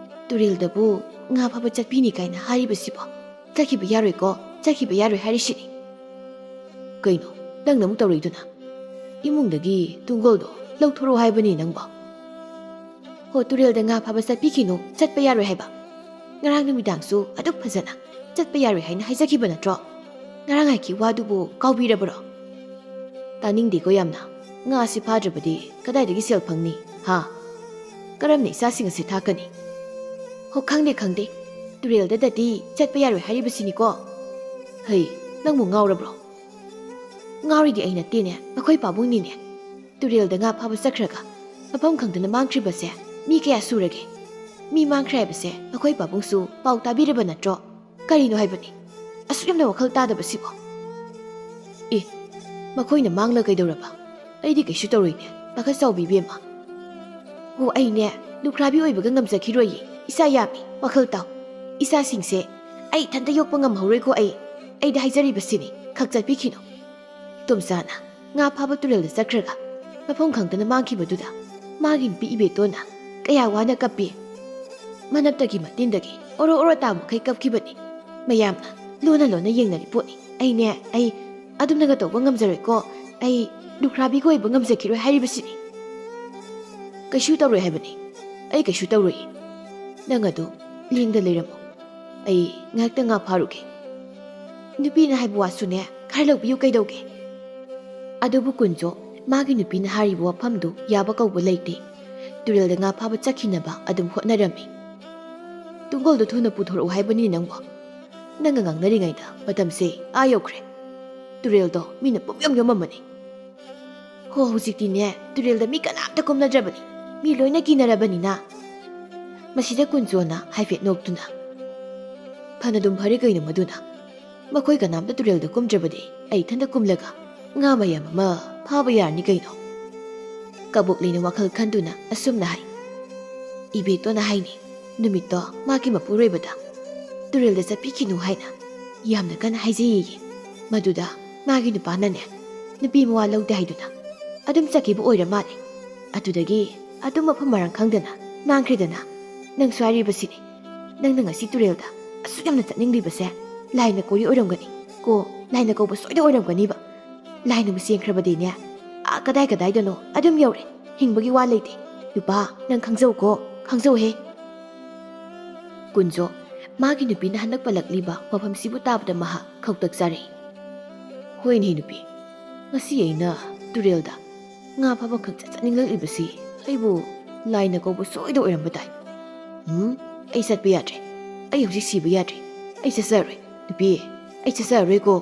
Speaker 1: ꯇꯨꯔꯦꯜꯗꯕꯨ ꯉꯥ ꯐꯥꯕ ꯆꯠꯄꯤꯅꯤ ꯀꯥꯏꯅ ꯍꯥꯏꯔꯤꯕꯁꯤꯕꯣ? ꯆꯠꯈꯤꯕ ꯌꯥꯔꯣꯏꯀꯣ, ꯆꯠꯈꯤꯕ ꯌꯥꯔꯣꯏ ꯍꯥꯏꯔꯤꯁꯤꯅꯤ꯫ ꯀꯩꯅꯣ ꯅꯪꯅ ꯑꯃꯨꯛ ꯇꯧꯔꯛꯏꯗꯨꯅ? ꯏꯃꯨꯡꯗꯒꯤ ꯇꯨꯡꯒꯣꯜꯗꯣ ꯂꯧꯊꯣꯔꯛꯑꯣ ꯍꯥꯏꯕꯅꯤ ꯅꯪꯕꯣ꯫ ꯍꯣ, ꯇꯨꯔꯦꯜꯗ ꯉꯥ ꯐꯥꯕ ꯆꯠꯄꯤꯈꯤꯅꯨ, ꯆꯠꯄ ꯌꯥꯔꯣꯏ ꯍꯥꯏꯕ꯫ ꯉꯔꯥꯡ ꯅꯨꯃꯤꯗꯥꯡꯁꯨ ꯑꯗꯨꯛ ꯐꯖꯅ ꯆꯠꯄ ꯌꯥꯔꯣꯏ ꯍꯥꯏꯅ ꯍꯥꯏꯖꯈꯤꯕ ꯅꯠꯇ꯭ꯔꯣ? ꯉꯔꯥꯡ ꯍꯥꯏꯈꯤ ꯋꯥꯗꯨꯕꯨ ꯀꯥꯎꯕꯤꯔꯕ꯭ꯔꯣ? ꯇꯥꯅꯤꯡꯗꯦꯀꯣ ꯌꯥꯝꯅ꯫ ꯉꯥ ꯑꯁꯤ ꯐꯥꯗ꯭ꯔꯕꯗꯤ ꯀꯗꯥꯏꯗꯒꯤ ꯁꯦꯜ ꯐꯪꯅꯤ? ꯍꯥ? ꯀꯔꯝꯅ ꯏꯆꯥꯁꯤꯡ ꯑꯁꯤ ꯊꯥꯛꯀꯅꯤ? ꯍꯣ, ꯈꯪꯗꯦ ꯈꯪꯗꯦ, ꯇꯨꯔꯦꯜꯗꯗꯤ ꯆꯠꯄ ꯌꯥꯔꯣꯏ ꯍꯥꯏꯔꯤꯕꯁꯤꯅꯤꯀꯣ꯫ ꯍꯩ, ꯅꯪꯕꯨ ꯉꯥꯎꯔꯕ꯭ꯔꯣ? ꯉꯥꯎꯔꯤꯗꯤ ꯑꯩ ꯅꯠꯇꯦꯅꯦ, ꯑꯩꯈꯣꯏ ꯄꯥꯕꯨꯡꯅꯤꯅꯦ꯫ ꯇꯨꯔꯦꯜꯗ ꯉꯥ ꯐꯥꯕ ꯆꯠꯈ꯭ꯔꯒ ꯃꯐꯝ ꯈꯪꯗꯅ ꯃꯥꯡꯈ꯭ꯔꯤꯕꯁꯦ ꯃꯤ ꯀꯌꯥ ꯁꯨꯔꯒꯦ? ꯃꯤ ꯃꯥꯡꯈ꯭ꯔꯦ ꯍꯥꯏꯕꯁꯦ ꯑꯩꯈꯣꯏ ꯄꯥꯕꯨꯡꯁꯨ ꯄꯥꯎ ꯇꯥꯕꯤꯔꯕ ꯅꯠꯇ꯭ꯔꯣ? ꯀꯔꯤꯅꯣ ꯍꯥꯏꯕꯅꯤ ꯑꯁꯨꯛ ꯌꯥꯝꯅ ꯋꯥꯈꯜ ꯇꯥꯗꯕꯁꯤꯕꯣ? ꯑꯦ, Makhꯣꯏꯅ ꯃꯥꯡꯂ ꯀꯩꯗꯧꯔꯕ? ꯑꯩꯗꯤ ꯀꯩꯁꯨ ꯇꯧꯔꯣꯏꯅꯦ, ꯄꯥꯈꯠ ꯆꯥꯎꯕꯤꯕꯦꯝꯃ. ꯍꯣ ꯑꯩꯅꯦ ꯂꯨꯈ꯭ꯔꯥꯕꯤ ꯑꯣꯏꯕꯒ ꯉꯝꯖꯈꯤꯔꯣꯏꯌꯦ. ꯏꯆꯥ ꯌꯥꯝꯃꯤ, ꯋꯥꯈꯜ ꯇꯥꯎ. ꯏꯆꯥꯁꯤꯡꯁꯦ ꯑꯩ ꯏꯊꯟꯇ ꯌꯣꯛꯄ ꯉꯝꯍꯧꯔꯣꯏꯀꯣ ꯑꯩꯗ ꯍꯥꯏꯖꯔꯤꯕꯁꯤꯅꯤ, ꯈꯛ ꯆꯠꯄꯤꯈꯤꯅꯨ. ꯇꯣꯝꯆꯥꯅ ꯉꯥ ꯐꯥꯕ ꯇꯨꯔꯦꯜꯗ ꯆꯠꯈ꯭ꯔꯒ ꯃꯐꯝ ꯈꯪꯗꯅ ꯃꯥꯡꯈꯤꯕꯗꯨꯗ ꯃꯥꯒꯤ ꯅꯨꯄꯤ ꯏꯕꯦꯇꯣꯟꯅ ꯀꯌꯥ ꯋꯥꯅ ꯀꯞꯄꯤ. ꯃꯅꯞꯇꯒꯤ ꯃꯇꯤꯟꯗꯒꯤ ꯑꯣꯔꯣ ꯑꯣꯔꯣ ꯇꯥꯃꯈꯩ ꯀꯞꯈꯤꯕꯅꯤ. ꯃꯌꯥꯝꯅ ꯂꯣꯟꯅ ꯂꯣꯟꯅ ꯌꯦꯡꯅꯔꯤ ꯄꯣꯠꯅꯤ. ꯑꯩ ꯑꯗꯨꯝꯅꯒ ꯇꯧꯕ ꯉꯝꯖꯔꯣꯏꯀꯣ. ꯑꯩ ꯂꯨꯈ꯭ꯔꯥꯕꯤꯒ ꯑꯣꯏꯕ ꯉꯝꯖꯈꯤꯔꯣꯏ ꯍꯥꯏꯔꯤꯕꯁꯤꯅꯤ. ꯀꯩꯁꯨ ꯇꯧꯔꯣꯏ ꯍꯥꯏꯕꯅꯤ. ꯑꯩ ꯀꯩꯁꯨ ꯇꯧꯔꯣꯏꯌꯦ. ꯅꯪ ꯑꯗꯨ ꯂꯦꯡꯗ ꯂꯩꯔꯝꯃꯣ. ꯑꯩ ꯉꯥꯏꯍꯥꯛꯇ ꯉꯥ ꯐꯥꯔꯨꯒꯦ. ꯅꯨꯄꯤꯅ ꯍꯥꯏꯕ ꯋꯥꯁꯨꯅꯦ ꯈꯔ ꯂꯧꯕꯤꯌꯨ ꯀꯩꯗꯧꯒꯦ. ꯑꯗꯨꯕꯨ ꯀꯨꯟꯖꯣ ꯃꯥꯒꯤ ꯅꯨꯄꯤꯅ ꯍꯥꯏꯔꯤꯕ ꯋꯥꯐꯝꯗꯨ ꯌꯥꯕ ꯀꯧꯕ ꯂꯩꯇꯦ. ꯇꯨꯔꯦꯜꯗ ꯉꯥ ꯐꯥꯕ ꯆꯠꯈꯤꯅꯕ ꯑꯗꯨꯝ ꯍꯣꯠꯅꯔꯝꯃꯤ. ꯇꯨꯡꯒꯣꯜꯗꯣ ꯊꯨꯅ ꯄꯨꯊꯣꯔꯛꯎ ꯍꯥꯏꯕꯅꯤ ꯅꯪꯕꯣ. ꯅꯪꯒ ꯉꯥꯡꯅꯔꯤꯉꯩꯗ ꯃꯇꯝꯁꯦ ꯌꯧꯈ꯭ꯔꯦ. ꯇꯨꯔꯦꯜꯗꯣ ꯃꯤꯅ ꯄꯨꯝꯌꯣꯝ ꯌꯣꯝꯃꯝꯃꯅꯤ. ꯍꯣ ꯍꯧꯖꯤꯛꯇꯤꯅꯦ ꯇꯨꯔꯦꯜꯗ ꯃꯤ ꯀꯅꯥꯝꯇ ꯀꯨꯝꯅꯗ꯭ꯔꯕꯅꯤ. ꯃꯤ ꯂꯣꯏꯅ ꯀꯤꯅꯔꯕꯅꯤꯅ. ꯃꯁꯤꯗ ꯀꯨꯟꯖꯣꯅ ꯍꯥꯏꯐꯦꯠ ꯅꯣꯛꯇꯨꯅ, ꯐꯅꯗꯨꯝ ꯐꯔꯦ ꯀꯩꯅꯣ ꯃꯗꯨꯅ. ꯃꯈꯣꯏ ꯀꯅꯥꯝꯇ ꯇꯨꯔꯦꯜꯗ ꯀꯨꯝꯗ꯭ꯔꯕꯗꯤ ꯑꯩ ꯏꯊꯟꯇ ꯀꯨꯝꯂꯒ ꯉꯥ ꯃꯌꯥꯝ ꯑꯃ ꯐꯥꯕ ꯌꯥꯔꯅꯤ ꯀꯩꯅꯣ. ꯀꯕꯣꯛꯂꯩꯅ ꯋꯥꯈꯜ ꯈꯟꯗꯨꯅ ꯑꯁꯨꯝꯅ ꯍꯥꯏ. ꯏꯕꯦꯇꯣꯟꯅ ꯍꯥꯏꯅꯤ ꯅꯨꯃꯤꯠꯇꯣ ꯃꯥꯒꯤ ꯃꯄꯨꯔꯣꯏꯕꯗ ꯇꯨꯔꯦꯜꯗ ꯆꯠꯄꯤꯈꯤꯅꯨ ꯍꯥꯏꯅ ꯌꯥꯝꯅ ꯀꯟꯅ ꯍꯥꯏꯖꯩꯌꯦ. ꯃꯗꯨꯗ ꯃꯥꯒꯤ ꯅꯨꯄꯥꯅꯅꯦ ꯅꯨꯄꯤ ꯃꯋꯥ ꯂꯧꯗꯦ ꯍꯥꯏꯗꯨꯅ ꯑꯗꯨꯝ ꯆꯠꯈꯤꯕ ꯑꯣꯏꯔ ꯃꯥꯜꯂꯦ. ꯑꯗꯨꯗꯒꯤ ꯑꯗꯨꯝ ꯃꯐꯝ ꯃꯔꯥꯡ ꯈꯪꯗꯅ ꯃꯥꯡꯈ꯭ꯔꯦꯗꯅ. ꯅꯪꯁꯨ ꯍꯥꯏꯔꯤꯕꯁꯤꯅꯤ. ꯅꯪꯅ ꯉꯁꯤ ꯇꯨꯔꯦꯜꯗ ꯑꯁꯨꯛ ꯌꯥꯝꯅ ꯆꯠꯅꯤꯡꯂꯤꯕꯁꯦ ꯂꯥꯏꯅ ꯀꯧꯔꯤ ꯑꯣꯏꯔꯝꯒꯅꯤ ꯀꯣ. ꯂꯥꯏꯅ ꯀꯧꯕ ꯁꯣꯏꯗ ꯑꯣꯏꯔꯝꯒꯅꯤꯕ. ꯂꯥꯏꯅꯕꯨ ꯆꯦꯟꯈ꯭ꯔꯕꯗꯤꯅꯦ ꯀꯗꯥꯏꯗꯅꯣ ꯑꯗꯨꯝ ꯌꯧꯔꯦ. ꯍꯤꯡꯕꯒꯤ ꯋꯥ ꯂꯩꯇꯦ. ꯅꯨꯄꯥ ꯅꯪ ꯈꯪꯖꯧꯀꯣ, ꯈꯪꯖꯧꯍꯦ. ꯀꯨꯟꯖꯣ ꯃꯥꯒꯤ ꯅꯨꯄꯤꯅ ꯍꯟꯗꯛ ꯄꯜꯂꯛꯂꯤꯕ ꯋꯥꯐꯝꯁꯤꯕꯨ ꯇꯥꯕꯗ ꯃꯍꯥꯛ ꯈꯧꯇꯛ ꯆꯥꯔꯛꯏ. ꯍꯣꯏꯅꯦ ꯅꯨꯄꯤ, ꯉꯁꯤ ꯑꯩꯅ ꯇꯨꯔꯦꯜꯗ ꯉꯥ ꯐꯥꯕ ꯈꯛ ꯆꯠꯅꯤꯡꯂꯛꯂꯤꯕꯁꯤ ꯑꯩꯕꯨ ꯂꯥꯏꯅ ꯀꯧꯕ ꯁꯣꯏꯗ ꯑꯣꯏꯔꯝꯕ ꯇꯥꯏ. ꯑꯩ ꯆꯠꯄ ꯌꯥꯗ꯭ꯔꯦ. ꯑꯩ ꯍꯧꯖꯤꯛ ꯁꯤꯕ ꯌꯥꯗ꯭ꯔꯦ. ꯑꯩ ꯆꯠꯆꯔꯣꯏ. ꯅꯨꯄꯤ, ꯑꯩ ꯆꯠꯆꯔꯣꯏꯀꯣ.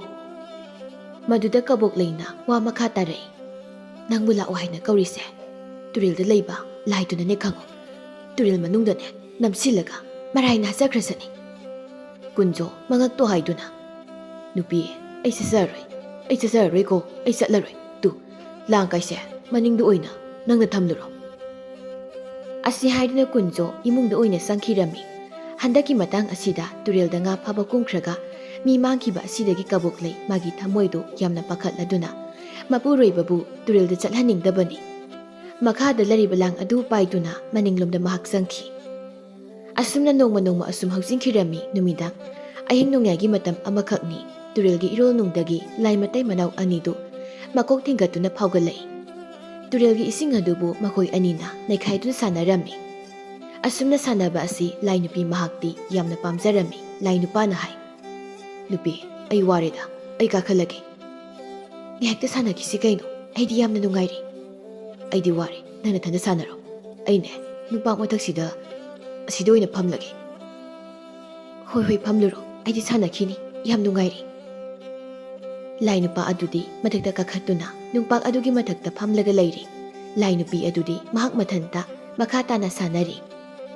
Speaker 1: ꯃꯗꯨꯗ ꯀꯕꯣꯛꯂꯩꯅ ꯋꯥ ꯃꯈꯥ ꯇꯥꯔꯛꯏ. ꯅꯪꯕꯨ ꯂꯥꯛꯑꯣ ꯍꯥꯏꯅ ꯀꯧꯔꯤꯁꯦ ꯇꯨꯔꯦꯜꯗ ꯂꯩꯕ ꯂꯥꯏꯗꯨꯅꯅꯦ ꯈꯪꯉꯣ. ꯇꯨꯔꯦꯜ ꯃꯅꯨꯡꯗꯅꯦ ꯅꯝꯁꯤꯜꯂꯒ ꯃꯔꯥꯏꯅ ꯍꯥꯠꯆꯈ꯭ꯔꯁꯅꯤ. ꯀꯨꯟꯖꯣ ꯃꯉꯛꯇꯣ ꯍꯥꯏꯗꯨꯅ, ꯅꯨꯄꯤ, ꯑꯩ ꯆꯠꯆꯔꯔꯣꯏꯀꯣ. ꯑꯩ ꯆꯠꯂꯔꯣꯏ. ꯇꯨ ꯂꯥꯡ ꯀꯥꯏꯁꯦ ꯃꯅꯤꯡꯗ ꯑꯣꯏꯅ ꯅꯪꯅ ꯊꯝꯂꯨꯔꯣ. ꯑꯁꯤ ꯍꯥꯏꯗꯨꯅ ꯀꯨꯟꯖꯣ ꯏꯃꯨꯡꯗ ꯑꯣꯏꯅ ꯆꯪꯈꯤꯔꯝꯃꯤ. ꯍꯟꯗꯛꯀꯤ ꯃꯇꯥꯡ ꯑꯁꯤꯗ ꯇꯨꯔꯦꯜꯗ ꯉꯥ ꯐꯥꯕ ꯀꯨꯝꯈ꯭ꯔꯒ ꯃꯤ ꯃꯥꯡꯈꯤꯕ ꯑꯁꯤꯗꯒꯤ ꯀꯕꯣꯛꯂꯩ ꯃꯥꯒꯤ ꯊꯃꯣꯏꯗꯨ ꯌꯥꯝꯅ ꯄꯥꯈꯠꯂꯗꯨꯅ ꯃꯄꯨꯔꯣꯏꯕꯕꯨ ꯇꯨꯔꯦꯜꯗ ꯆꯠꯍꯟꯅꯤꯡꯗꯕꯅꯤ. ꯃꯈꯥꯗ ꯂꯩꯔꯤꯕ ꯂꯥꯡ ꯑꯗꯨ ꯄꯥꯏꯗꯨꯅ ꯃꯅꯤꯡꯂꯣꯝꯗ ꯃꯍꯥꯛ ꯆꯪꯈꯤ. ꯑꯁꯨꯝꯅ ꯅꯣꯡꯃ ꯑꯁꯨꯝ ꯍꯧꯖꯤꯟꯈꯤꯔꯝꯃꯤ. ꯅꯨꯃꯤꯗꯥꯡ ꯑꯍꯤꯡ ꯅꯣꯡꯌꯥꯏꯒꯤ ꯃꯇꯝ ꯑꯃꯈꯛꯅꯤ. ꯇꯨꯔꯦꯜꯒꯤ ꯏꯔꯣꯜꯅꯨꯡꯗꯒꯤ ꯂꯥꯏ ꯃꯇꯩ ꯃꯅꯥꯎ ꯑꯅꯤꯗꯨ ꯃꯀꯣꯛ ꯊꯤꯡꯒꯠꯇꯨꯅ ꯐꯥꯎꯒꯠꯂꯛꯏ. ꯇꯨꯔꯦꯜꯒꯤ ꯏꯁꯤꯡ ꯑꯗꯨꯕꯨ ꯃꯈꯣꯏ ꯑꯅꯤꯅ ꯅꯩꯈꯥꯏꯗꯨꯅ ꯁꯥꯟꯅꯔꯝꯃꯤ. ꯑꯁꯨꯝꯅ ꯁꯥꯟꯅꯕ ꯑꯁꯤ ꯂꯥꯏ ꯅꯨꯄꯤ ꯃꯍꯥꯛꯇꯤ ꯌꯥꯝꯅ ꯄꯥꯝꯖꯔꯝꯃꯤ. ꯂꯥꯏ ꯅꯨꯄꯥꯅ ꯍꯥꯏ, ꯅꯨꯄꯤ, ꯑꯩ ꯋꯥꯔꯦꯗ. ꯑꯩ ꯀꯥꯈꯠꯂꯒꯦ. ꯉꯥꯏꯍꯥꯛꯇ ꯁꯥꯟꯅꯈꯤꯁꯤ ꯀꯩꯅꯣ. ꯑꯩꯗꯤ ꯌꯥꯝꯅ ꯅꯨꯡꯉꯥꯏꯔꯤ. ꯑꯩꯗꯤ ꯋꯥꯔꯦ. ꯅꯪ ꯅꯊꯟꯗ ꯁꯥꯟꯅꯔꯣ. ꯑꯩꯅꯦ ꯅꯨꯄꯥꯛ ꯃꯊꯛꯁꯤꯗ ꯑꯁꯤꯗ ꯑꯣꯏꯅ ꯐꯝꯂꯒꯦ. ꯍꯣꯏ ꯐꯝꯂꯨꯔꯣ. ꯑꯩꯗꯤ ꯁꯥꯟꯅꯈꯤꯅꯤ. ꯌꯥꯝ ꯅꯨꯡꯉꯥꯏꯔꯤ. ꯂꯥꯏ ꯅꯨꯄꯥ ꯑꯗꯨꯗꯤ ꯃꯊꯛꯇ ꯀꯥꯈꯠꯇꯨꯅ ꯅꯨꯡꯄꯥꯛ ꯑꯗꯨꯒꯤ ꯃꯊꯛꯇ ꯐꯝꯂꯒ ꯂꯩꯔꯤ. ꯂꯥꯏ ꯅꯨꯄꯤ ꯑꯗꯨꯗꯤ ꯃꯍꯥꯛ ꯃꯊꯟꯇ ꯃꯈꯥ ꯇꯥꯅ ꯁꯥꯟꯅꯔꯤ.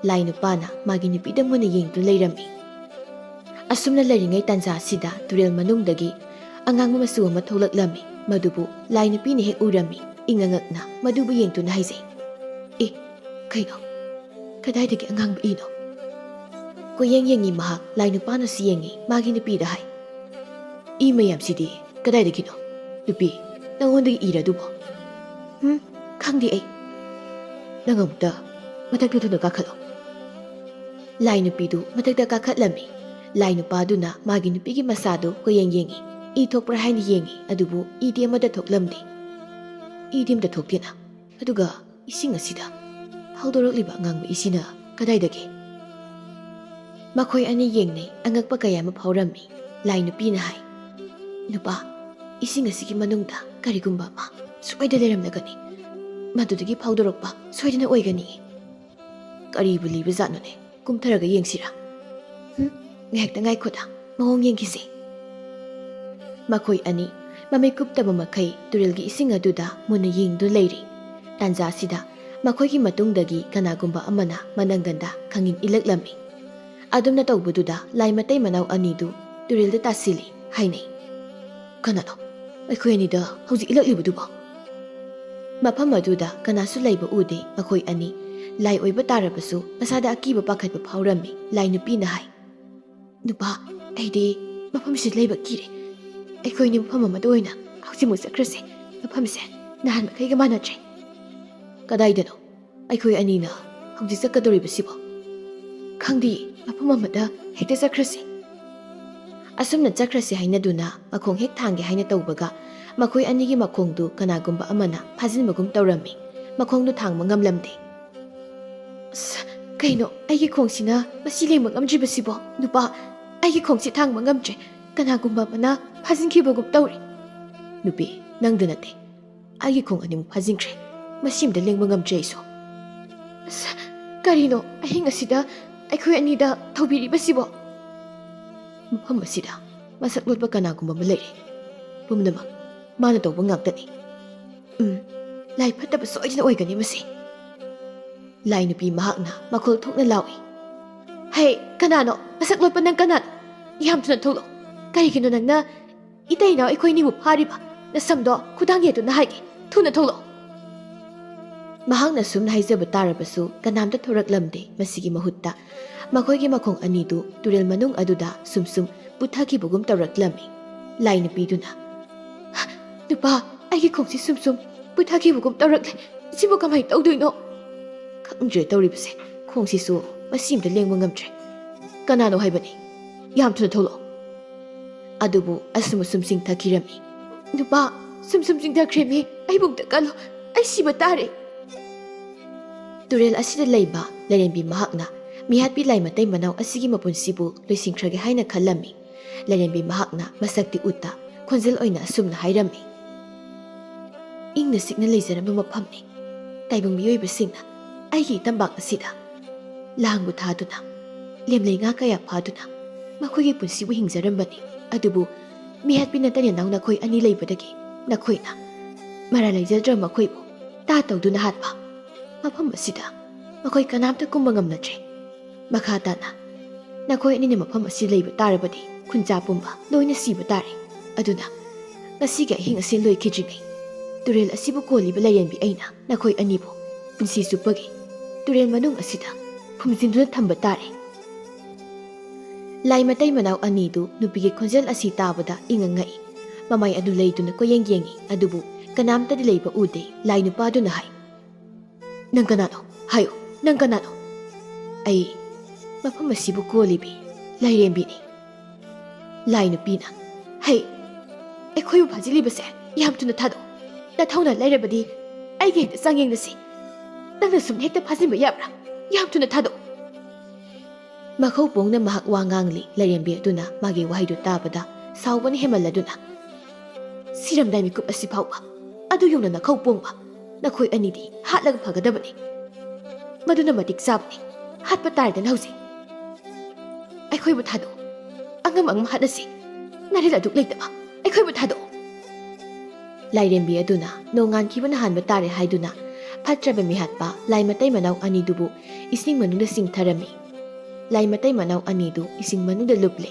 Speaker 1: ꯂꯥꯏ ꯅꯨꯄꯥꯅ ꯃꯥꯒꯤ ꯅꯨꯄꯤꯗ ꯃꯨꯟꯅ ꯌꯦꯡꯗꯨꯅ ꯂꯩꯔꯝꯃꯤ. ꯑꯁꯨꯝꯅ ꯂꯩꯔꯤꯉꯩ ꯇꯥꯟꯖꯥ ꯑꯁꯤꯗ ꯇꯨꯔꯦꯜ ꯃꯅꯨꯡꯗꯒꯤ ꯑꯉꯥꯡꯕ ꯃꯆꯨ ꯑꯃ ꯊꯣꯛꯂꯛꯂꯝꯃꯤ. ꯃꯗꯨꯕꯨ ꯂꯥꯏ ꯅꯨꯄꯤꯅ ꯍꯦꯛ ꯎꯔꯝꯃꯤ. ꯏꯪꯉ ꯉꯛꯅ ꯃꯗꯨꯕꯨ ꯌꯦꯡꯗꯨꯅ ꯍꯥꯏꯖꯩ, ꯀꯩꯅꯣ? ꯀꯗꯥꯏꯗꯒꯤ ꯑꯉꯥꯡꯕ ꯏꯅꯣ? ꯀꯣꯌꯦꯡ ꯌꯦꯡꯉꯤ ꯃꯍꯥꯛ. ꯂꯥꯏ ꯅꯨꯄꯥꯅꯁꯨ ꯌꯦꯡꯉꯤ. ꯃꯥꯒꯤ ꯅꯨꯄꯤꯗ ꯍꯥꯏ, ꯏ ꯃꯌꯥꯝꯁꯤꯗꯤ ꯀꯗꯥꯏꯗꯒꯤꯅꯣ? ꯅꯨꯄꯤ, ꯅꯪꯉꯣꯟꯗꯒꯤ ꯏꯔꯗꯨꯕꯣ? ꯈꯪꯗꯦ ꯑꯩ. ꯅꯪ ꯑꯃꯨꯛꯇ ꯃꯊꯛꯇ ꯊꯨꯅ ꯀꯥꯈꯠꯂꯣ. ꯂꯥꯏ ꯅꯨꯄꯤꯗꯨ ꯃꯊꯛꯇ ꯀꯥꯈꯠꯂꯝꯃꯤ. ꯂꯥꯏ ꯅꯨꯄꯥꯗꯨꯅ ꯃꯥꯒꯤ ꯅꯨꯄꯤꯒꯤ ꯃꯁꯥꯗꯨ ꯀꯣꯌꯦꯡ ꯌꯦꯡꯉꯤ. ꯏ ꯊꯣꯛꯄ꯭ꯔꯥ ꯍꯥꯏꯅ ꯌꯦꯡꯉꯤ. ꯑꯗꯨꯕꯨ ꯏꯗꯤ ꯑꯃꯠꯇ ꯊꯣꯛꯂꯝꯗꯦ. ꯏꯗꯤ ꯑꯃꯠꯇ ꯊꯣꯛꯇꯦꯅ. ꯑꯗꯨꯒ ꯏꯁꯤꯡ ꯑꯁꯤꯗ ꯐꯥꯎꯗꯣꯔꯛꯂꯤꯕ ꯑꯉꯥꯡꯕ ꯏꯁꯤꯅ ꯀꯗꯥꯏꯗꯒꯤ? ꯃꯈꯣꯏ ꯑꯅꯤ ꯌꯦꯡꯅꯩ. ꯑꯉꯛꯄ ꯀꯌꯥ ꯑꯃ ꯐꯥꯎꯔꯝꯃꯤ. ꯂꯥꯏ ꯅꯨꯄꯤꯅ ꯍꯥꯏ, ꯅꯨꯄꯥ, ꯏꯁꯤꯡ ꯑꯁꯤꯒꯤ ꯃꯅꯨꯡꯗ ꯀꯔꯤꯒꯨꯝꯕ ꯑꯃ ꯁꯣꯏꯗ ꯂꯩꯔꯝꯂꯒꯅꯤ. ꯃꯗꯨꯗꯒꯤ ꯐꯥꯎꯗꯣꯔꯛꯄ ꯁꯣꯏꯗꯅ ꯑꯣꯏꯒꯅꯤ. ꯀꯔꯤꯕꯨ ꯂꯤꯕ ꯖꯥꯠꯅꯣꯅꯦ? ꯀꯨꯝꯊꯔꯒ ꯌꯦꯡꯁꯤꯔꯥ? ꯉꯥꯏꯍꯥꯛꯇ ꯉꯥꯏꯈꯣꯗ, ꯃꯑꯣꯡ ꯌꯦꯡꯈꯤꯁꯤ. ꯃꯈꯣꯏ ꯑꯅꯤ ꯃꯃꯤꯠ ꯀꯨꯞꯇꯕ ꯃꯈꯩ ꯇꯨꯔꯦꯜꯒꯤ ꯏꯁꯤꯡ ꯑꯗꯨꯗ ꯃꯨꯟꯅ ꯌꯦꯡꯗꯨꯅ ꯂꯩꯔꯤ. ꯇꯥꯟꯖꯥ ꯑꯁꯤꯗ ꯃꯈꯣꯏꯒꯤ ꯃꯇꯨꯡꯗꯒꯤ ꯀꯅꯥꯒꯨꯝꯕ ꯑꯃꯅ ꯃꯅꯪꯒꯟꯗ ꯈꯪꯅꯤꯡ ꯏꯜꯂꯛꯂꯝꯃꯤ. ꯑꯗꯨꯝꯅ ꯇꯧꯕꯗꯨꯗ ꯂꯥꯏ ꯃꯇꯩ ꯃꯅꯥꯎ ꯑꯅꯤꯗꯨ ꯇꯨꯔꯦꯜꯗ ꯇꯥꯁꯤꯜꯂꯤ ꯍꯥꯏꯅꯩ. ꯀꯅꯥꯅꯣ? ꯑꯩꯈꯣꯏ ꯑꯅꯤꯗ ꯍꯧꯖꯤꯛ ꯏꯜꯂꯛꯂꯤꯕꯗꯨꯕꯣ? ꯃꯐꯝ ꯑꯗꯨꯗ ꯀꯅꯥꯁꯨ ꯂꯩꯕ ꯎꯗꯦ ꯃꯈꯣꯏ ꯑꯅꯤ ꯂꯥꯏ ꯑꯣꯏꯕ ꯇꯥꯔꯕꯁꯨ ꯃꯁꯥꯗ ꯑꯀꯤꯕ ꯄꯥꯈꯠꯄ ꯐꯥꯎꯔꯝꯃꯤ ꯂꯥꯏ ꯅꯨꯄꯤꯅ ꯍꯥꯏ ꯅꯨꯄꯥ ꯑꯩꯗꯤ ꯃꯐꯝꯁꯤ ꯂꯩꯕ ꯀꯤꯔꯦ ꯑꯩꯈꯣꯏꯅꯤ ꯃꯐꯝ ꯑꯃꯗ ꯑꯣꯏꯅ ꯍꯧꯖꯤꯛꯃꯨꯛ ꯆꯠꯈ꯭ꯔꯁꯦ ꯃꯐꯝꯁꯦ ꯅꯍꯥꯟ ꯃꯈꯩꯒ ꯃꯥꯟꯅꯗ꯭ꯔꯦ ꯀꯗꯥꯏꯗꯅꯣ ꯑꯩꯈꯣꯏ ꯑꯅꯤꯅ ꯍꯧꯖꯤꯛ ꯆꯠꯀꯗꯧꯔꯤꯕꯁꯤꯕꯣ ꯈꯪꯗꯦ ꯃꯐꯝ ꯑꯃꯗ ꯍꯦꯛꯇ ꯆꯠꯈ꯭ꯔꯁꯤ ꯑꯁꯨꯝꯅ ꯆꯠꯈ꯭ꯔꯁꯤ ꯍꯥꯏꯅꯗꯨꯅ ꯃꯈꯣꯡ ꯍꯦꯛ ꯊꯥꯡꯒꯦ ꯍꯥꯏꯅ ꯇꯧꯕꯒ ꯃꯈꯣꯏ ꯑꯅꯤꯒꯤ ꯃꯈꯣꯡꯗꯨ ꯀꯅꯥꯒꯨꯝꯕ ꯑꯃꯅ ꯐꯥꯖꯤꯟꯕꯒꯨꯝ ꯇꯧꯔꯝꯃꯤ ꯃꯈꯣꯡꯗꯨ ꯊꯥꯡꯕ ꯉꯝꯂꯝꯗꯦ ꯑꯁ ꯀꯩꯅꯣ ꯑꯩꯒꯤ ꯈꯣꯡꯁꯤꯅ ꯃꯁꯤ ꯂꯦꯡꯕ ꯉꯝꯗ꯭ꯔꯤꯕꯁꯤꯕꯣ ꯅꯨꯄꯥ ꯑꯩꯒꯤ ꯈꯣꯡꯁꯤ ꯊꯥꯡꯕ ꯉꯝꯗ꯭ꯔꯦ ꯀꯅꯥꯒꯨꯝꯕ ꯑꯃꯅ ꯐꯥꯖꯤꯟꯈꯤꯕꯒꯨꯝ ꯇꯧꯔꯤ ꯅꯨꯄꯤ ꯅꯪꯗ ꯅꯠꯇꯦ ꯑꯩꯒꯤ ꯈꯣꯡ ꯑꯅꯤꯃꯨꯛ ꯐꯥꯖꯤꯟꯈ꯭ꯔꯦ ꯃꯁꯤꯝꯇ ꯂꯦꯡꯕ ꯉꯝꯗ꯭ꯔꯦ ꯑꯩꯁꯨ ꯑꯁ ꯀꯔꯤꯅꯣ ꯑꯍꯤꯡ ꯑꯁꯤꯗ ꯑꯩꯈꯣꯏ ꯑꯅꯤꯗ ꯊꯧꯕꯤꯔꯤꯕꯁꯤꯕꯣ ꯃꯐꯝ ꯑꯁꯤꯗ ꯃꯁꯛ ꯂꯣꯠꯄ ꯀꯅꯥꯒꯨꯝꯕ ꯑꯃ ꯂꯩꯔꯦ ꯄꯨꯝꯅꯃꯛ ꯃꯥꯅ ꯇꯧꯕ ꯉꯥꯛꯇꯅꯤ ꯂꯥꯏ ꯐꯠꯇꯕ ꯁꯣꯏꯗꯅ ꯑꯣꯏꯒꯅꯤ ꯃꯁꯤ ꯂꯥꯏ ꯅꯨꯄꯤ ꯃꯍꯥꯛꯅ ꯃꯈꯣꯜ ꯊꯣꯛꯅ ꯂꯥꯎꯏ ꯍꯦ ꯀꯅꯥꯅꯣ ꯃꯁꯛ ꯂꯣꯠꯄ ꯅꯪ ꯀꯅꯥꯅꯣ ꯌꯥꯝ ꯊꯨꯅ ꯊꯣꯛꯂꯛꯑꯣ ꯀꯔꯤꯒꯤꯅꯣ ꯅꯪꯅ ꯏꯇꯩꯅꯥꯎ ꯑꯩꯈꯣꯏꯅꯤꯕꯨ ꯐꯥꯔꯤꯕ ꯅꯁꯝꯗꯣ ꯈꯨꯗꯥꯡ ꯌꯦꯠꯇꯨꯅ ꯍꯥꯏꯒꯦ ꯊꯨꯅ ꯊꯣꯛꯂꯛꯑꯣ ꯃꯍꯥꯛꯅ ꯁꯨꯝꯅ ꯍꯥꯏꯖꯕ ꯇꯥꯔꯕꯁꯨ ꯀꯅꯥꯝꯇ ꯊꯣꯔꯛꯂꯝꯗꯦ ꯃꯁꯤꯒꯤ ꯃꯍꯨꯠꯇ ꯃꯈꯣꯏꯒꯤ ꯃꯈꯣꯡ ꯑꯅꯤꯗꯨ ꯇꯨꯔꯦꯜ ꯃꯅꯨꯡ ꯑꯗꯨꯗ ꯁꯨꯝ ꯄꯨꯊꯈꯤꯕꯒꯨꯝ ꯇꯧꯔꯛꯂꯝꯃꯤ ꯂꯥꯏ ꯅꯨꯄꯤꯗꯨꯅ ꯅꯨꯄꯥ ꯑꯩꯒꯤ ꯈꯣꯡꯁꯤ ꯁꯨꯝ ꯄꯨꯊꯈꯤꯕꯒꯨꯝ ꯇꯧꯔꯛꯂꯦ ꯁꯤꯕꯨ ꯀꯃꯥꯏꯅ ꯇꯧꯗꯣꯏꯅꯣ ꯈꯪꯗ꯭ꯔꯦ ꯇꯧꯔꯤꯕꯁꯦ ꯈꯣꯡꯁꯤꯁꯨ ꯃꯁꯤꯝꯇ ꯂꯦꯡꯕ ꯉꯝꯗ꯭ꯔꯦ ꯀꯅꯥꯅꯣ ꯍꯥꯏꯕꯅꯤ ꯌꯥꯝ ꯊꯨꯅ ꯊꯣꯛꯂꯛꯑꯣ ꯑꯗꯨꯕꯨ ꯑꯁꯨꯝ ꯆꯤꯡꯊꯈꯤꯔꯝꯃꯤ ꯅꯨꯄꯥ ꯁꯨꯝ ꯆꯤꯡꯊꯈ꯭ꯔꯦꯃꯤ ꯑꯩꯕꯨꯛꯇ ꯀꯜꯂꯣ ꯑꯩ ꯁꯤꯕ ꯇꯥꯔꯦ ꯇꯨꯔꯦꯜ ꯑꯁꯤꯗ ꯂꯩꯕ ꯂꯥꯏꯔꯦꯝꯕꯤ ꯃꯍꯥꯛꯅ ꯃꯤꯍꯥꯠꯄꯤ ꯂꯥꯏ ꯃꯇꯩ ꯃꯅꯥꯎ ꯑꯁꯤꯒꯤ ꯃꯄꯨꯟꯁꯤꯕꯨ ꯂꯣꯏꯁꯤꯟꯈ꯭ꯔꯒꯦ ꯍꯥꯏꯅ ꯈꯜꯂꯝꯃꯤ ꯂꯥꯏꯔꯦꯝꯕꯤ ꯃꯍꯥꯛꯅ ꯃꯁꯛꯇꯤ ꯎꯠꯇ ꯈꯣꯟꯖꯦꯜ ꯑꯣꯏꯅ ꯑꯁꯨꯝꯅ ꯍꯥꯏꯔꯝꯃꯤ ꯏꯪꯅ ꯆꯤꯛꯅ ꯂꯩꯖꯔꯝꯕ ꯃꯐꯝꯅꯤ ꯇꯥꯏꯕꯪ ꯃꯤꯑꯣꯏꯕꯁꯤꯡꯅ ꯑꯩꯒꯤ ꯇꯝꯄꯥꯛ ꯑꯁꯤꯗ ꯂꯥꯡꯕꯨ ꯊꯥꯗꯨꯅ ꯂꯦꯝꯂꯩ ꯉꯥ ꯀꯌꯥ ꯐꯥꯗꯨꯅ ꯃꯈꯣꯏꯒꯤ ꯄꯨꯟꯁꯤꯕꯨ ꯍꯤꯡꯖꯔꯝꯕꯅꯤ ꯑꯗꯨꯕꯨ ꯃꯤꯍꯥꯠꯄꯤ ꯅꯠꯇꯅ ꯅꯅꯥꯎ ꯅꯈꯣꯏ ꯑꯅꯤ ꯂꯩꯕꯗꯒꯤ ꯅꯈꯣꯏꯅ ꯃꯔꯥꯜ ꯂꯩꯖꯗ꯭ꯔꯕ ꯃꯈꯣꯏꯕꯨ ꯇꯥ ꯇꯧꯗꯨꯅ ꯍꯥꯠꯄ ꯃꯐꯝ ꯑꯁꯤꯗ ꯃꯈꯣꯏ ꯀꯅꯥꯝꯇ ꯀꯨꯝꯕ ꯉꯝꯅꯗ꯭ꯔꯦ ꯃꯈꯥ ꯇꯥꯅ ꯅꯈꯣꯏ ꯑꯅꯤꯅ ꯃꯐꯝ ꯑꯁꯤ ꯂꯩꯕ ꯇꯥꯔꯕꯗꯤ ꯈꯨꯟꯖꯥ ꯄꯨꯝꯕ ꯂꯣꯏꯅ ꯁꯤꯕ ꯇꯥꯔꯦ ꯑꯗꯨꯅ ꯉꯁꯤꯒꯤ ꯑꯍꯤꯡ ꯑꯁꯤ ꯂꯣꯏꯈꯤꯗ꯭ꯔꯤꯉꯩ ꯇꯨꯔꯦꯜ ꯑꯁꯤꯕꯨ ꯀꯣꯜꯂꯤꯕ ꯂꯥꯏꯔꯦꯝꯕꯤ ꯑꯩꯅ ꯅꯈꯣꯏ ꯑꯅꯤꯕꯨ ꯄꯨꯟꯁꯤ ꯆꯨꯞꯄꯒꯤ ꯇꯨꯔꯦꯜ ꯃꯅꯨꯡ ꯑꯁꯤꯗ ꯐꯨꯝꯖꯤꯟꯗꯨꯅ ꯊꯝꯕ ꯇꯥꯔꯦ ꯂꯥꯏ ꯃꯇꯩ ꯃꯅꯥꯎ ꯑꯅꯤꯗꯨ ꯅꯨꯄꯤꯒꯤ ꯈꯣꯟꯖꯦꯜ ꯑꯁꯤ ꯇꯥꯕꯗ ꯏꯉꯛꯉꯛꯏ ꯃꯃꯥꯏ ꯑꯗꯨ ꯂꯩꯗꯨꯅ ꯀꯣꯌꯦꯡ ꯌꯦꯡꯉꯤ ꯑꯗꯨꯕꯨ ꯀꯅꯥꯝꯇꯗꯤ ꯂꯩꯕ ꯎꯗꯦ ꯂꯥꯏ ꯅꯨꯄꯥꯗꯨꯅ ꯍꯥꯏ ꯅꯪ ꯀꯅꯥꯅꯣ ꯍꯥꯏꯌꯣ ꯅꯪ ꯀꯅꯥꯅꯣ ꯑꯩ ꯃꯐꯝ ꯑꯁꯤꯕꯨ ꯀꯣꯜꯂꯤꯕꯤ ꯂꯥꯏꯔꯦꯝꯕꯤꯅꯤ ꯂꯥꯏ ꯅꯨꯄꯤꯅ ꯍꯩ ꯑꯩꯈꯣꯏꯕꯨ ꯐꯥꯖꯤꯜꯂꯤꯕꯁꯦ ꯌꯥꯝ ꯊꯨꯅ ꯊꯥꯗꯣꯛ ꯅꯊꯧꯅ ꯂꯩꯔꯕꯗꯤ ꯑꯩꯒ ꯍꯦꯛꯇ ꯆꯥꯡꯌꯦꯡꯅꯁꯤ ꯅꯪꯅ ꯁꯨꯝ ꯍꯦꯛꯇ ꯐꯥꯖꯤꯟꯕ ꯌꯥꯕ꯭ꯔꯥ ꯌꯥꯝ ꯊꯨꯅ ꯊꯥꯗꯣꯛ ꯃꯈꯧ ꯄꯣꯡꯅ ꯃꯍꯥꯛ ꯋꯥ ꯉꯥꯡꯂꯤ ꯂꯥꯏꯔꯦꯝꯕꯤ ꯑꯗꯨꯅ ꯃꯥꯒꯤ ꯋꯥꯍꯩꯗꯨ ꯇꯥꯕꯗ ꯁꯥꯎꯕꯅ ꯍꯦꯃꯜꯂꯗꯨꯅ ꯁꯤꯔꯝꯗꯥꯏ ꯃꯤꯀꯨꯞ ꯑꯁꯤ ꯐꯥꯎꯕ ꯑꯗꯨ ꯌꯧꯅ ꯅꯈꯧ ꯄꯣꯡꯕ ꯅꯈꯣꯏ ꯑꯅꯤꯗꯤ ꯍꯥꯠꯂꯒ ꯐꯒꯗꯕꯅꯤ ꯃꯗꯨꯅ ꯃꯇꯤꯛ ꯆꯥꯕꯅꯤ ꯍꯥꯠꯄ ꯇꯥꯔꯦꯗꯅ ꯍꯧꯖꯤꯛ ꯑꯩꯈꯣꯏꯕꯨ ꯊꯥꯗꯣꯛ ꯑꯉꯝ ꯍꯥꯠꯅꯁꯤ ꯅꯔꯦꯜ ꯑꯗꯨꯛ ꯂꯩꯇꯕ ꯑꯩꯈꯣꯏꯕꯨ ꯊꯥꯗꯣꯛ ꯂꯥꯏꯔꯦꯝꯕꯤ ꯑꯗꯨꯅ ꯅꯣꯡꯉꯥꯟꯈꯤꯕꯅ ꯍꯥꯟꯕ ꯇꯥꯔꯦ ꯍꯥꯏꯗꯨꯅ ꯐꯠꯇ꯭ꯔꯕ ꯃꯤꯍꯥꯠꯄ ꯂꯥꯏ ꯃꯇꯩ ꯃꯅꯥꯎ ꯑꯅꯤꯗꯨꯕꯨ ꯏꯁꯤꯡ ꯃꯅꯨꯡꯗ ꯆꯤꯡꯊꯔꯝꯃꯤ ꯂꯥꯏ ꯃꯇꯩ ꯃꯅꯥꯎ ꯑꯅꯤꯗꯨ ꯏꯁꯤꯡ ꯃꯅꯨꯡꯗ ꯂꯨꯞꯂꯦ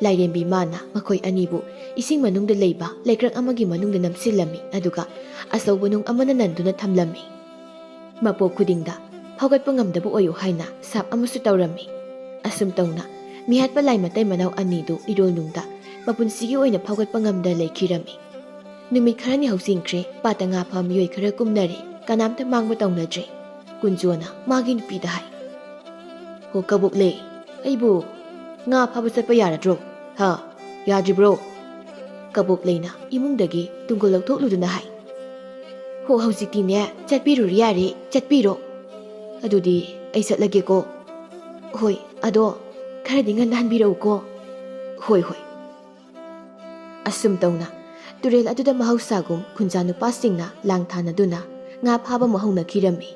Speaker 1: ꯂꯥꯏꯔꯦꯝꯕꯤ ꯃꯥꯅ ꯃꯈꯣꯏ ꯑꯅꯤꯕꯨ ꯏꯁꯤꯡ ꯃꯅꯨꯡꯗ ꯂꯩꯕ ꯂꯩꯀ꯭ꯔꯛ ꯑꯃꯒꯤ ꯃꯅꯨꯡꯗ ꯅꯝꯁꯤꯜꯂꯝꯃꯤ ꯑꯗꯨꯒ ꯑꯆꯧꯕ ꯅꯨꯡ ꯑꯃꯅ ꯅꯟꯗꯨꯅ ꯊꯝꯂꯝꯃꯤ ꯃꯄꯣꯛ ꯈꯨꯗꯤꯡꯗ ꯐꯥꯎꯒꯠꯄ ꯉꯝꯗꯕ ꯑꯣꯏꯌꯨ ꯍꯥꯏꯅ ꯁꯥꯞ ꯑꯃꯁꯨ ꯇꯧꯔꯝꯃꯤ ꯑꯁꯨꯝ ꯇꯧꯅ ꯃꯤꯍꯥꯠꯄ ꯂꯥꯏ ꯃꯇꯩ ꯃꯅꯥꯎ ꯑꯅꯤꯗꯨ ꯏꯔꯣꯜꯅꯨꯡꯗ ꯃꯄꯨꯟꯁꯤꯒꯤ ꯑꯣꯏꯅ ꯐꯥꯎꯒꯠꯄ ꯉꯝꯗ ꯂꯩꯈꯤꯔꯝꯃꯤ ꯅꯨꯃꯤꯠ ꯈꯔꯅꯤ ꯍꯧꯖꯤꯟꯈ꯭ꯔꯦ ꯄꯥꯠꯇ ꯉꯥ ꯐꯥ ꯃꯤꯑꯣꯏ ꯈꯔ ꯀꯨꯝꯅꯔꯦ ꯀꯅꯥꯝꯇ ꯃꯥꯡꯕ ꯇꯧꯅꯗ꯭ꯔꯦ ꯀꯨꯟꯖꯣꯅ ꯃꯥꯒꯤ ꯅꯨꯄꯤꯗ ꯍꯥꯏ ꯍꯣ ꯀꯕꯣꯛꯂꯦ ꯑꯩꯕꯨ ꯉꯥ ꯐꯥꯕ ꯆꯠꯄ ꯌꯥꯔꯗ꯭ꯔꯣ ꯍꯥ ꯌꯥꯗ꯭ꯔꯤꯕ꯭ꯔꯣ ꯀꯕꯣꯛꯂꯩꯅ ꯏꯃꯨꯡꯗꯒꯤ ꯇꯨꯡꯒꯣꯜ ꯂꯧꯊꯣꯛꯂꯨꯗꯨꯅ ꯍꯥꯏ ꯍꯣ ꯍꯧꯖꯤꯛꯇꯤꯅꯦ ꯆꯠꯄꯤꯔꯨꯔꯤ ꯌꯥꯔꯦ ꯆꯠꯄꯤꯔꯣ ꯑꯗꯨꯗꯤ ꯑꯩ ꯆꯠꯂꯒꯦꯀꯣ ꯍꯣꯏ ꯑꯗꯣ ꯈꯔꯗꯤ ꯉꯟꯅ ꯍꯟꯕꯤꯔꯛꯎꯀꯣ ꯍꯣꯏ ꯑꯁꯨꯝ ꯇꯧꯅ ꯇꯨꯔꯦꯜ ꯑꯗꯨꯗ ꯃꯍꯧꯁꯥꯒꯨꯝ ꯈꯨꯟꯖꯥ ꯅꯨꯄꯥꯁꯤꯡꯅ ꯂꯥꯡ ꯊꯥꯅꯗꯨꯅ ꯉꯥ ꯐꯥꯕ ꯍꯧꯅꯈꯤꯔꯝꯃꯤ